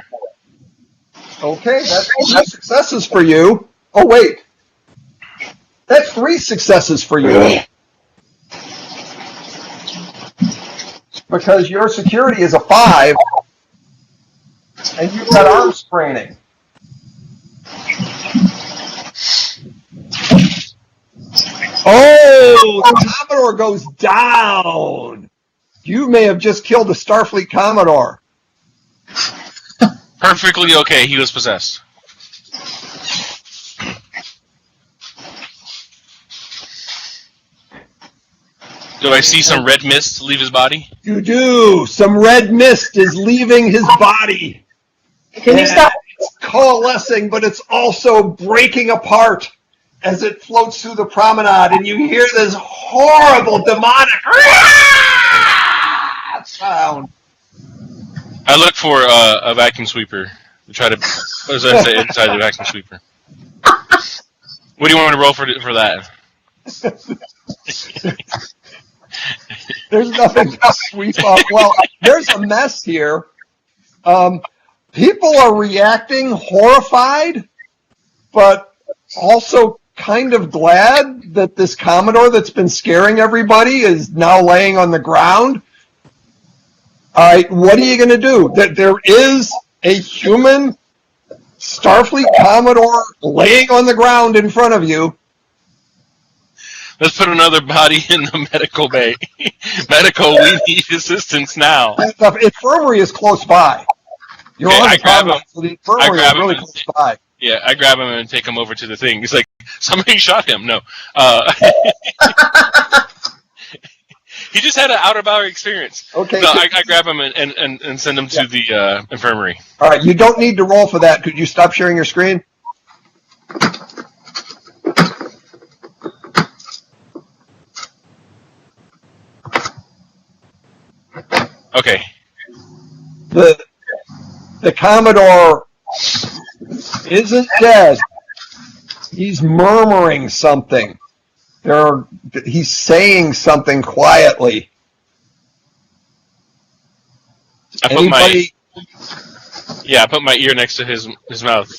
Okay, that's 2 successes for you. Oh, wait. That's 3 successes for you. Because your security is a 5, and you've got arm spraining. Oh, the Commodore goes down. You may have just killed the Starfleet Commodore. Perfectly okay. He was possessed. Do I see some red mist leave his body? You do. Some red mist is leaving his body. Can you stop? It's coalescing, but it's also breaking apart as it floats through the promenade, and you hear this horrible demonic sound. I look for a vacuum sweeper to try to, as I say, inside the vacuum sweeper. What do you want me to roll for that? There's nothing to sweep up. Well, there's a mess here. People are reacting horrified, but also kind of glad that this Commodore that's been scaring everybody is now laying on the ground. All right, what are you going to do? There is a human Starfleet Commodore laying on the ground in front of you. Let's put another body in the medical bay. Medical, we need assistance now. The infirmary is close by. You're Okay, on I the grab promenade, him. so the infirmary I grab is really him. close by. Yeah, I grab him and take him over to the thing. He's like, somebody shot him. No. He just had an out-of-hour experience. Okay. No, I grab him and send him to the infirmary. All right, you don't need to roll for that. Could you stop sharing your screen? Okay. The Commodore isn't dead. He's murmuring something. He's saying something quietly. I put Anybody Yeah, I put my ear next to his mouth.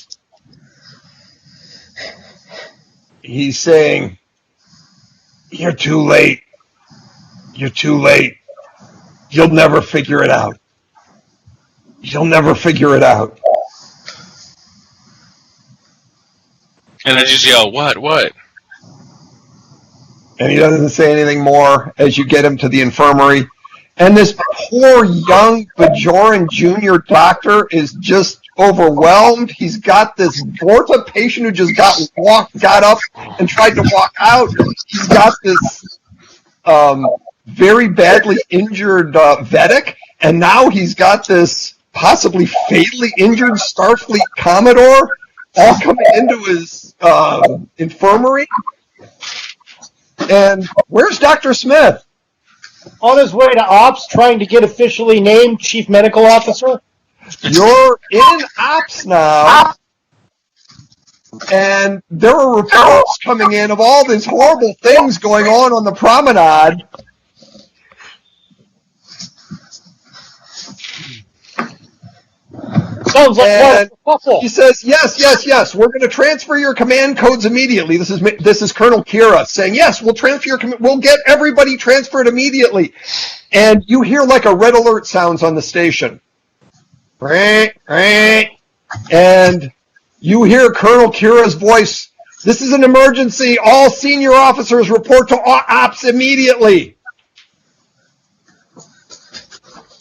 He's saying, "You're too late. You're too late. You'll never figure it out. You'll never figure it out." And I just yell, "What?" And he doesn't say anything more as you get him to the infirmary. And this poor young Bajoran Jr. doctor is just overwhelmed. He's got this Vorta patient who just got up and tried to walk out. He's got this very badly injured Vedic, and now he's got this possibly fatally injured Starfleet Commodore all coming into his infirmary. And where's Dr. Smith? On his way to ops, trying to get officially named Chief Medical Officer. You're in ops now, and there are reports coming in of all these horrible things going on the promenade. Sounds like And a couple. he says, yes, we're going to transfer your command codes immediately. This is Colonel Kira saying, yes, we'll transfer your we'll get everybody transferred immediately. And you hear like a red alert sounds on the station. And you hear Colonel Kira's voice. This is an emergency. All senior officers report to ops immediately.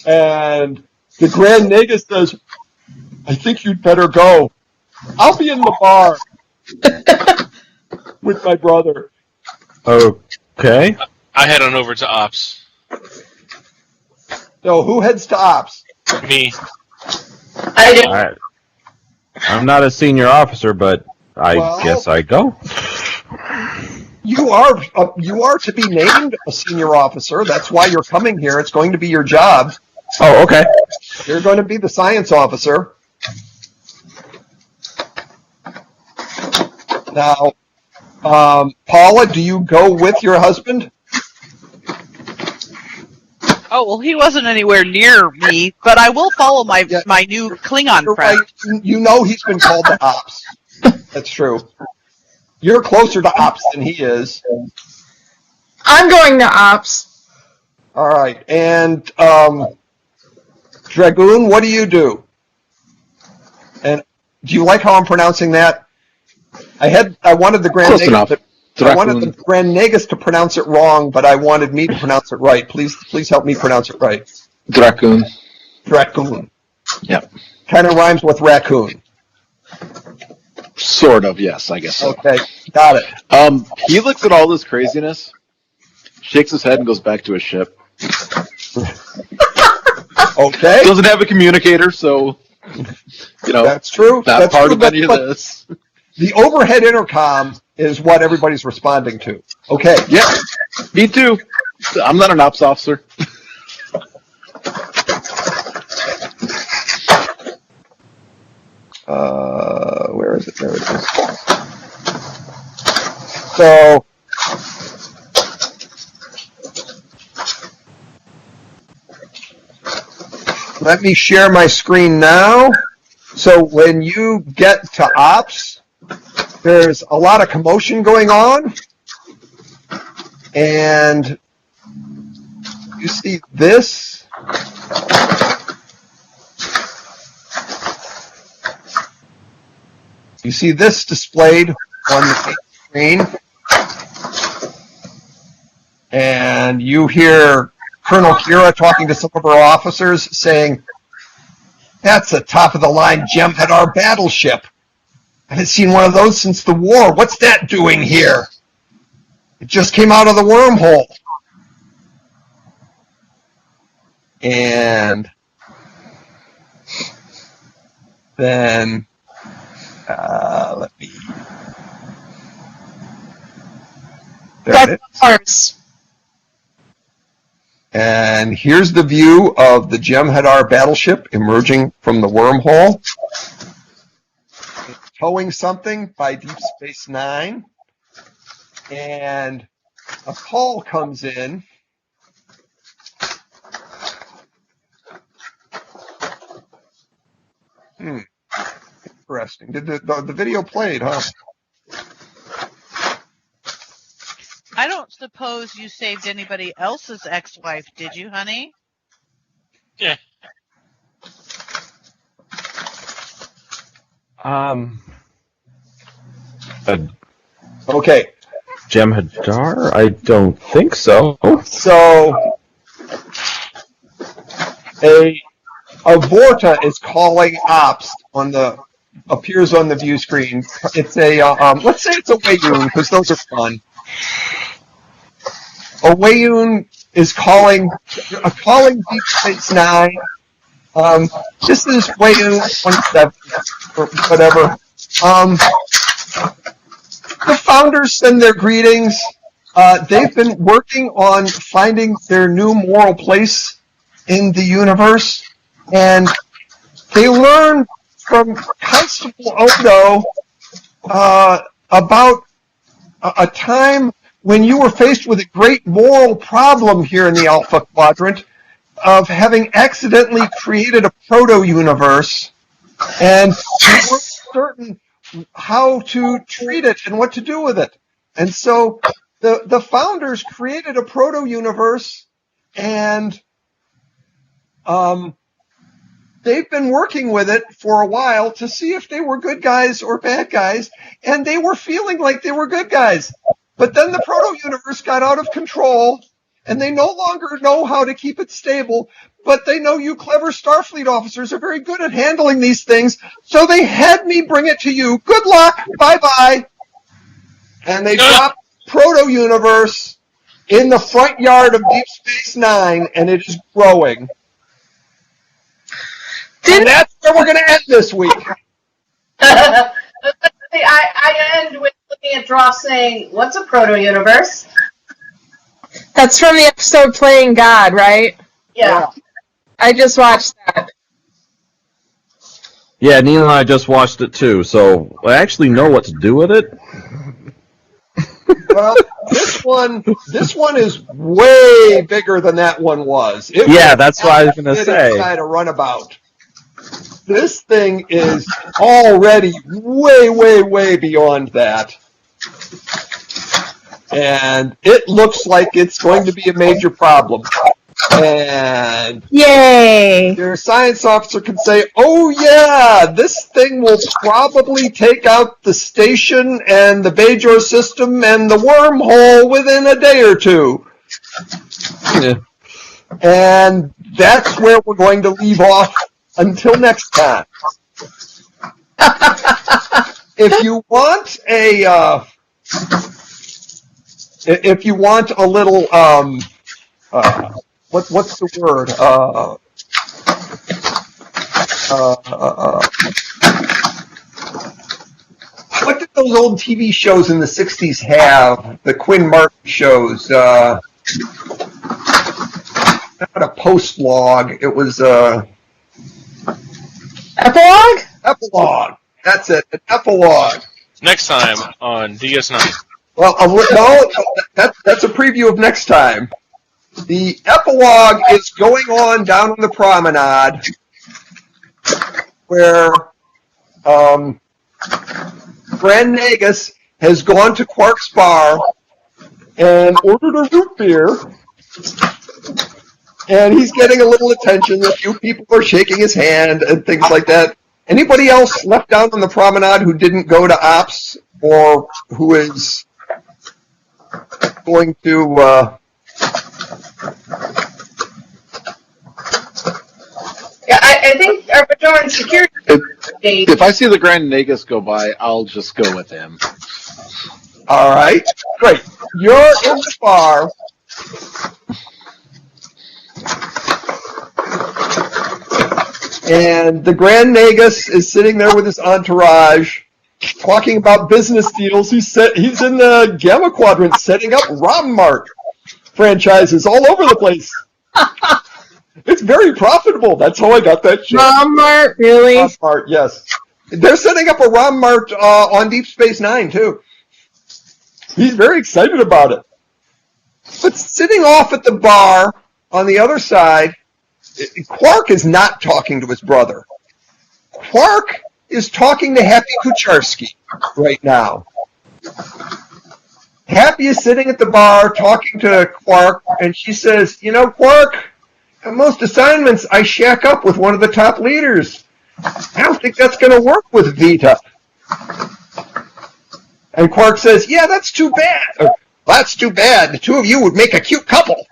And the Grand Nagus says, I think you'd better go. I'll be in the bar with my brother. Okay. I head on over to ops. So who heads to ops? Me. I do. I'm not a senior officer, but I Well- guess I go. You are to be named a senior officer. That's why you're coming here. It's going to be your job. Oh, okay. You're going to be the science officer. Now, Paula, do you go with your husband? Oh, well, he wasn't anywhere near me, but I will follow my Yeah. my new Klingon You're friend. right. You know he's been called to ops. That's true. You're closer to ops than he is. I'm going to ops. All right. And Dragoon, what do you do? And do you like how I'm pronouncing that? I wanted the Grand Close Nagus enough. I wanted the Grand Nagus to pronounce it wrong, but I wanted me to pronounce it right. Please help me pronounce it right. Dracoon. Dragoon. Yep. Kind of rhymes with raccoon. Sort of, yes, I guess so. Okay, got it. He looks at all this craziness, shakes his head, and goes back to his ship. Okay, Doesn't have a communicator, so, that's true. not That's part true, of any of but this. the overhead intercom is what everybody's responding to. Okay, Yeah, me too. I'm not an ops officer. where is it? There it is. So, let me share my screen now. So when you get to ops, there's a lot of commotion going on. And you see this. You see this displayed on the screen. And you hear Colonel Kira talking to some of her officers saying, "That's a top-of-the-line Jem'Hadar battleship. I haven't seen one of those since the war. What's that doing here? It just came out of the wormhole." And then, let me... There it is. Arms. And here's the view of the Jem'Hadar battleship emerging from the wormhole. It's towing something by Deep Space Nine. And a call comes in. Interesting. Did the video played, huh? I don't suppose you saved anybody else's ex-wife, did you, honey? Yeah. Okay. Jem'Hadar? I don't think so. So, a Vorta is calling ops appears on the view screen. It's a, let's say it's a Wayun, because those are fun. A Wayun is calling Deep Space Nine. This is Wayun 27, or whatever. The founders send their greetings. They've been working on finding their new moral place in the universe, and they learned from Constable Odo about a time when you were faced with a great moral problem here in the Alpha Quadrant of having accidentally created a proto-universe, and you weren't certain how to treat it and what to do with it. And so the founders created a proto-universe, and they've been working with it for a while to see if they were good guys or bad guys, and they were feeling like they were good guys. But then the proto-universe got out of control, and they no longer know how to keep it stable, but they know you clever Starfleet officers are very good at handling these things, so they had me bring it to you. Good luck, bye-bye. And they dropped proto-universe in the front yard of Deep Space Nine, and it is growing. And that's where we're going to end this week. I end with looking at Droff saying, "What's a proto-universe?" That's from the episode Playing God, right? Yeah. I just watched that. Yeah, Neil and I just watched it too, so I actually know what to do with it. Well, this one is way bigger than that one was. Yeah, that's what I was going to say. Kind of runabout. This thing is already way, way, way beyond that. And it looks like it's going to be a major problem. And Yay! your science officer can say, "Oh yeah, this thing will probably take out the station and the Bajor system and the wormhole within a day or two." Yeah. And that's where we're going to leave off until next time. If you want a little what's the word? What did those old TV shows in the 60s have? The Quinn Martin shows. Not a post-log. It was Epilogue? Epilogue. That's it. An epilogue. Next time on DS9. Well, no, that's a preview of next time. The epilogue is going on down on the promenade, where Grand Nagus has gone to Quark's bar and ordered a root beer, and he's getting a little attention. A few people are shaking his hand and things like that. Anybody else left down on the promenade who didn't go to Ops or who is going to Yeah, I think our Bajoran security. If I see the Grand Nagus go by, I'll just go with him. All right, great. You're in the bar. And the Grand Nagus is sitting there with his entourage, talking about business deals. He's in the Gamma Quadrant setting up RomMart franchises all over the place. It's very profitable. That's how I got that shit. RomMart, really? RomMart, yes. They're setting up a RomMart on Deep Space Nine, too. He's very excited about it. But sitting off at the bar on the other side, Quark is not talking to his brother. Quark is talking to Happy Kucharski right now. Happy is sitting at the bar talking to Quark, and she says, "You know, Quark, on most assignments I shack up with one of the top leaders. I don't think that's going to work with Vita." And Quark says, "Yeah, that's too bad." "That's too bad. The two of you would make a cute couple."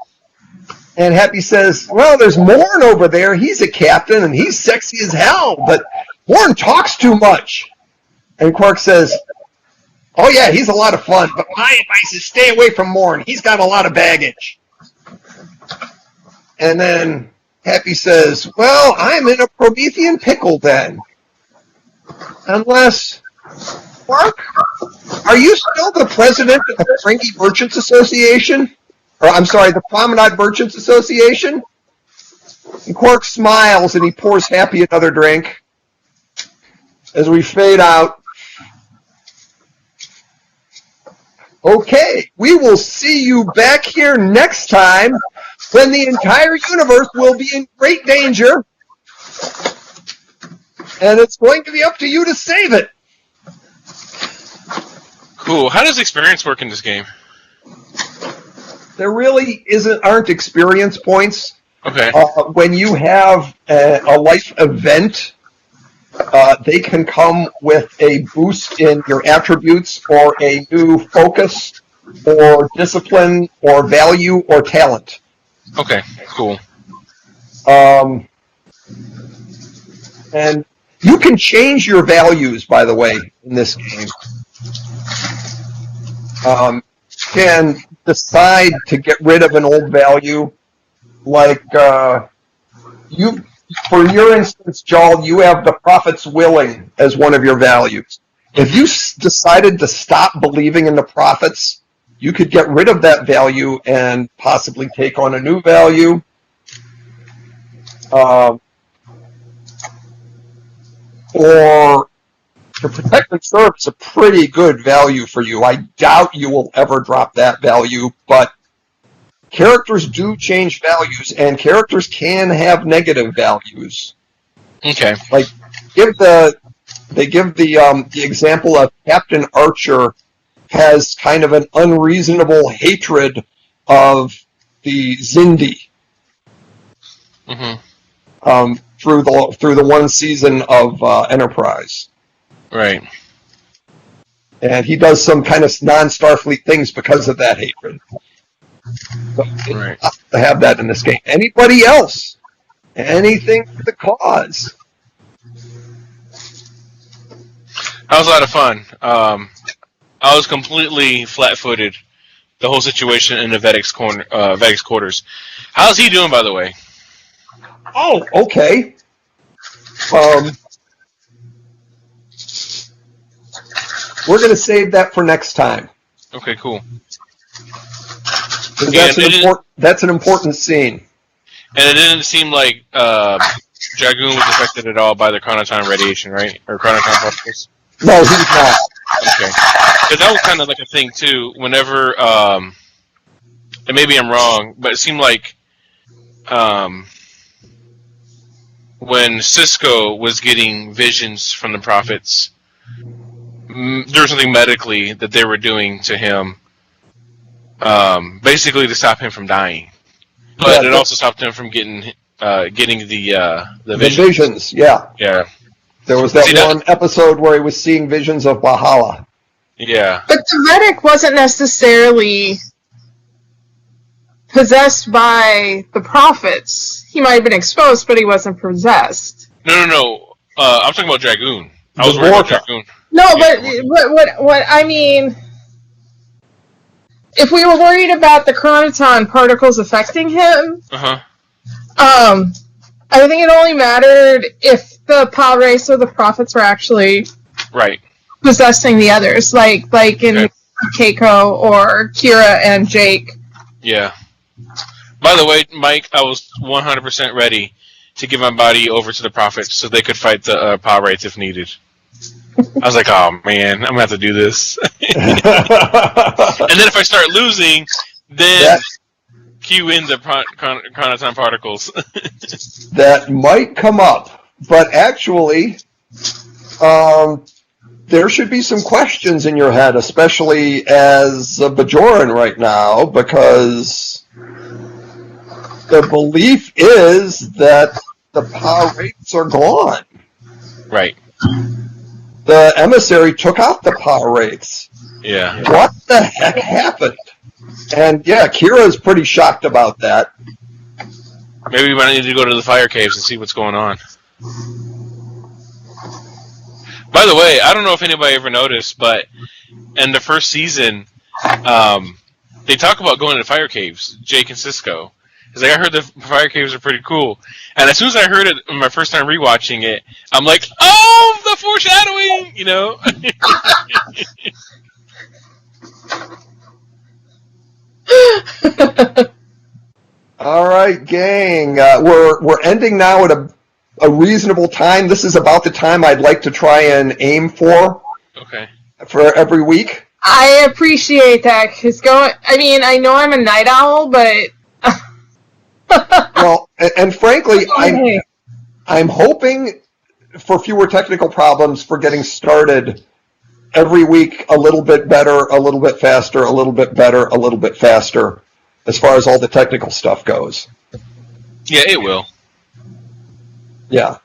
And Happy says, "Well, there's Morn over there. He's a captain, and he's sexy as hell, but Morn talks too much." And Quark says, "Oh, yeah, he's a lot of fun, but my advice is stay away from Morn. He's got a lot of baggage." And then Happy says, "Well, I'm in a Promethean pickle then. Unless, Quark, are you still the president of the Ferengi Merchants Association? Or, I'm sorry, the Promenade Merchants Association?" And Quark smiles and he pours Happy another drink. As we fade out, okay, we will see you back here next time when the entire universe will be in great danger, and it's going to be up to you to save it. Cool. How does experience work in this game? There really aren't experience points. Okay. When you have a life event, they can come with a boost in your attributes or a new focus or discipline or value or talent. Okay, cool. And you can change your values, by the way, in this game. Can decide to get rid of an old value, like for your instance, Joel, you have the prophet's willing as one of your values. If you decided to stop believing in the prophets, you could get rid of that value and possibly take on a new value. Or to protect and serve is a pretty good value for you. I doubt you will ever drop that value, but characters do change values, and characters can have negative values. Okay. Like, they give the example of Captain Archer has kind of an unreasonable hatred of the Xindi. Mm-hmm. Through the one season of Enterprise. Right. And he does some kind of non-Starfleet things because of that hatred. So Right. to have that in this game. Anybody else? Anything for the cause? That was a lot of fun. I was completely flat-footed. The whole situation in the Vedek's quarters. How's he doing, by the way? Oh, okay. We're going to save that for next time. Okay, cool. 'Cause Yeah, that's an important scene. And it didn't seem like Dragoon was affected at all by the chronoton radiation, right? Or chronoton particles? No, he's not. Okay. Because that was kind of like a thing, too. Whenever, and maybe I'm wrong, but it seemed like when Cisco was getting visions from the prophets, there was something medically that they were doing to him, basically to stop him from dying. But it also stopped him from getting the visions. Yeah. Yeah. There was that one episode where he was seeing visions of Valhalla. Yeah. But the Vedek wasn't necessarily possessed by the prophets. He might have been exposed, but he wasn't possessed. No. I'm talking about Dragoon. I was worried about Dragoon. No, but what I mean, if we were worried about the chronoton particles affecting him, I think it only mattered if the Pal race or the prophets were actually right possessing the others, like in Keiko or Kira and Jake. Yeah. By the way, Mike, I was 100% ready to give my body over to the prophets so they could fight the Pal race if needed. I was like, oh man, I'm gonna have to do this. And then if I start losing, then cue in the chronoton particles. That might come up, but actually, there should be some questions in your head, especially as a Bajoran right now, because the belief is that the power wraiths are gone. Right. The emissary took out the power wraiths. Yeah. What the heck happened? And yeah, Kira's pretty shocked about that. Maybe we might need to go to the fire caves and see what's going on. By the way, I don't know if anybody ever noticed, but in the first season, they talk about going to the fire caves, Jake and Cisco. It's like, I heard the fire caves are pretty cool. And as soon as I heard it my first time rewatching it, I'm like, oh, the foreshadowing, you know? All right, gang. We're ending now at a reasonable time. This is about the time I'd like to try and aim for. Okay. For every week. I appreciate that, because I know I'm a night owl, but... Well, and frankly, I'm hoping for fewer technical problems for getting started every week a little bit better, a little bit faster, a little bit better, a little bit faster, as far as all the technical stuff goes. Yeah, it will. Yeah.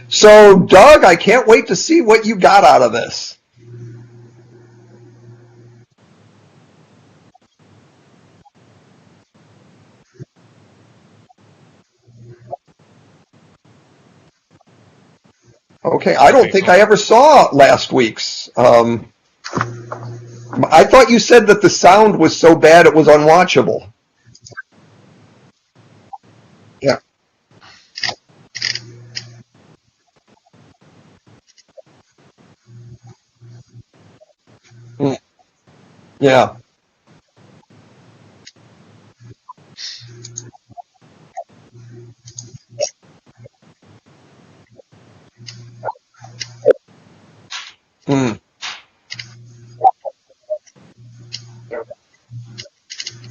So, Doug, I can't wait to see what you got out of this. Okay, I don't think I ever saw last week's. I thought you said that the sound was so bad it was unwatchable. Yeah. Yeah.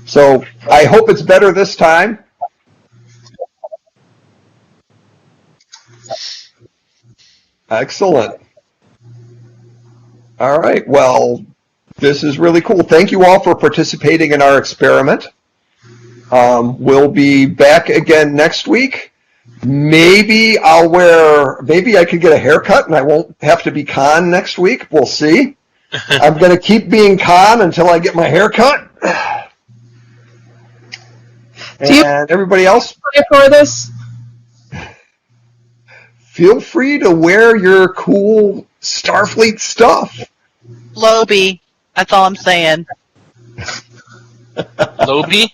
So I hope it's better this time. Excellent. All right. Well, this is really cool. Thank you all for participating in our experiment. We'll be back again next week. Maybe I could get a haircut and I won't have to be Khan next week. We'll see. I'm going to keep being Khan until I get my haircut. And everybody else, for this? feel free to wear your cool Starfleet stuff. Loby. That's all I'm saying. Loby?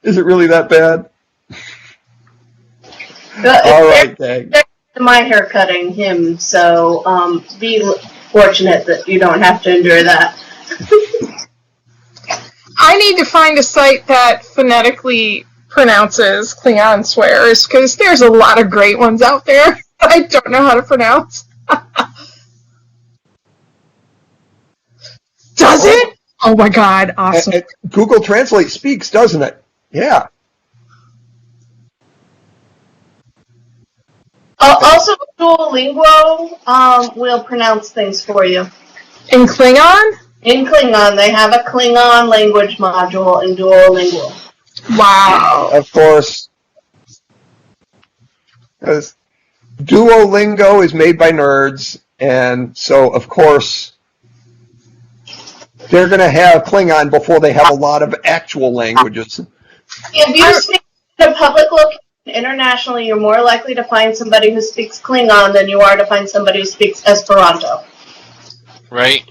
Is it really that bad? All right, gang. My hair cutting him, so be fortunate that you don't have to endure that. I need to find a site that phonetically pronounces Klingon swears, because there's a lot of great ones out there I don't know how to pronounce. Does it? Oh my god, awesome. Google Translate speaks, doesn't it? Yeah. Also, Duolingo will pronounce things for you. In Klingon? In Klingon, they have a Klingon language module in Duolingo. Wow. Of course. Because Duolingo is made by nerds, and so, of course, they're going to have Klingon before they have a lot of actual languages. If you speak in a public location internationally, you're more likely to find somebody who speaks Klingon than you are to find somebody who speaks Esperanto. Right.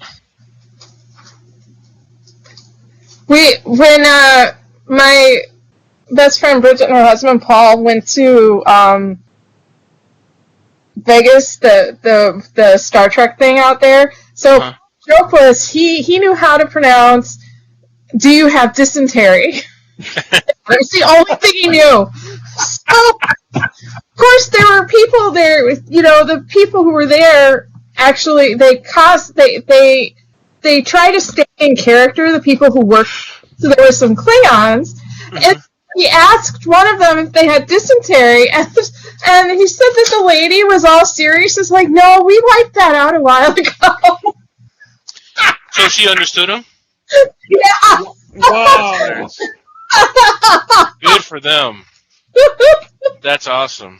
When my best friend Bridget and her husband Paul went to Vegas, the Star Trek thing out there, so the joke was he knew how to pronounce, "Do you have dysentery?" That's the only thing he knew. So, of course, there were people there. The people who were there actually they they try to stay in character, the people who work. So there were some Klingons, and he asked one of them if they had dysentery, and he said that the lady was all serious. It's like, no, we wiped that out a while ago. So she understood him? Yeah. Wow. Good for them. That's awesome.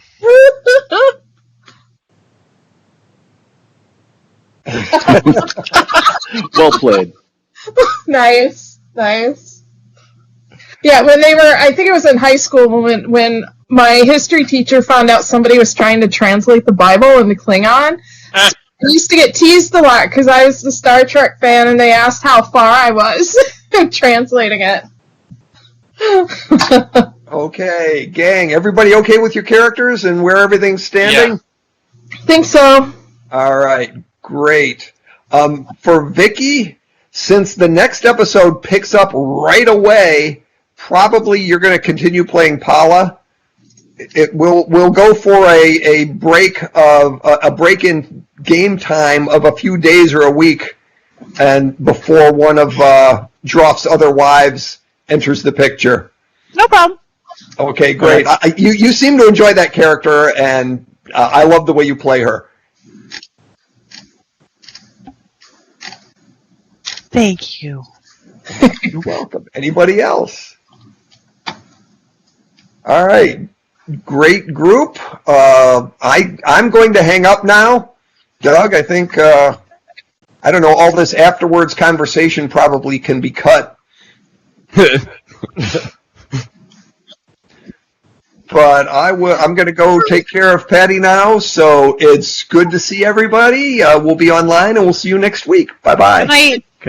Well played. Nice. Yeah, when they were, I think it was in high school when my history teacher found out somebody was trying to translate the Bible into Klingon. I used to get teased a lot because I was a Star Trek fan, and they asked how far I was translating it. Okay, gang, everybody okay with your characters and where everything's standing? I think so. All right, great. For Vicky, since the next episode picks up right away, probably you're going to continue playing Paula. We'll go for a break in game time of a few days or a week, and before one of Droff's other wives enters the picture. No problem. Okay, great. You seem to enjoy that character, and I love the way you play her. Thank you. You're welcome. Anybody else? All right. Great group. I'm going to hang up now. Doug, I think, I don't know, all this afterwards conversation probably can be cut. But I'm going to go take care of Patty now, so it's good to see everybody. We'll be online, and we'll see you next week. Bye-bye. Good night.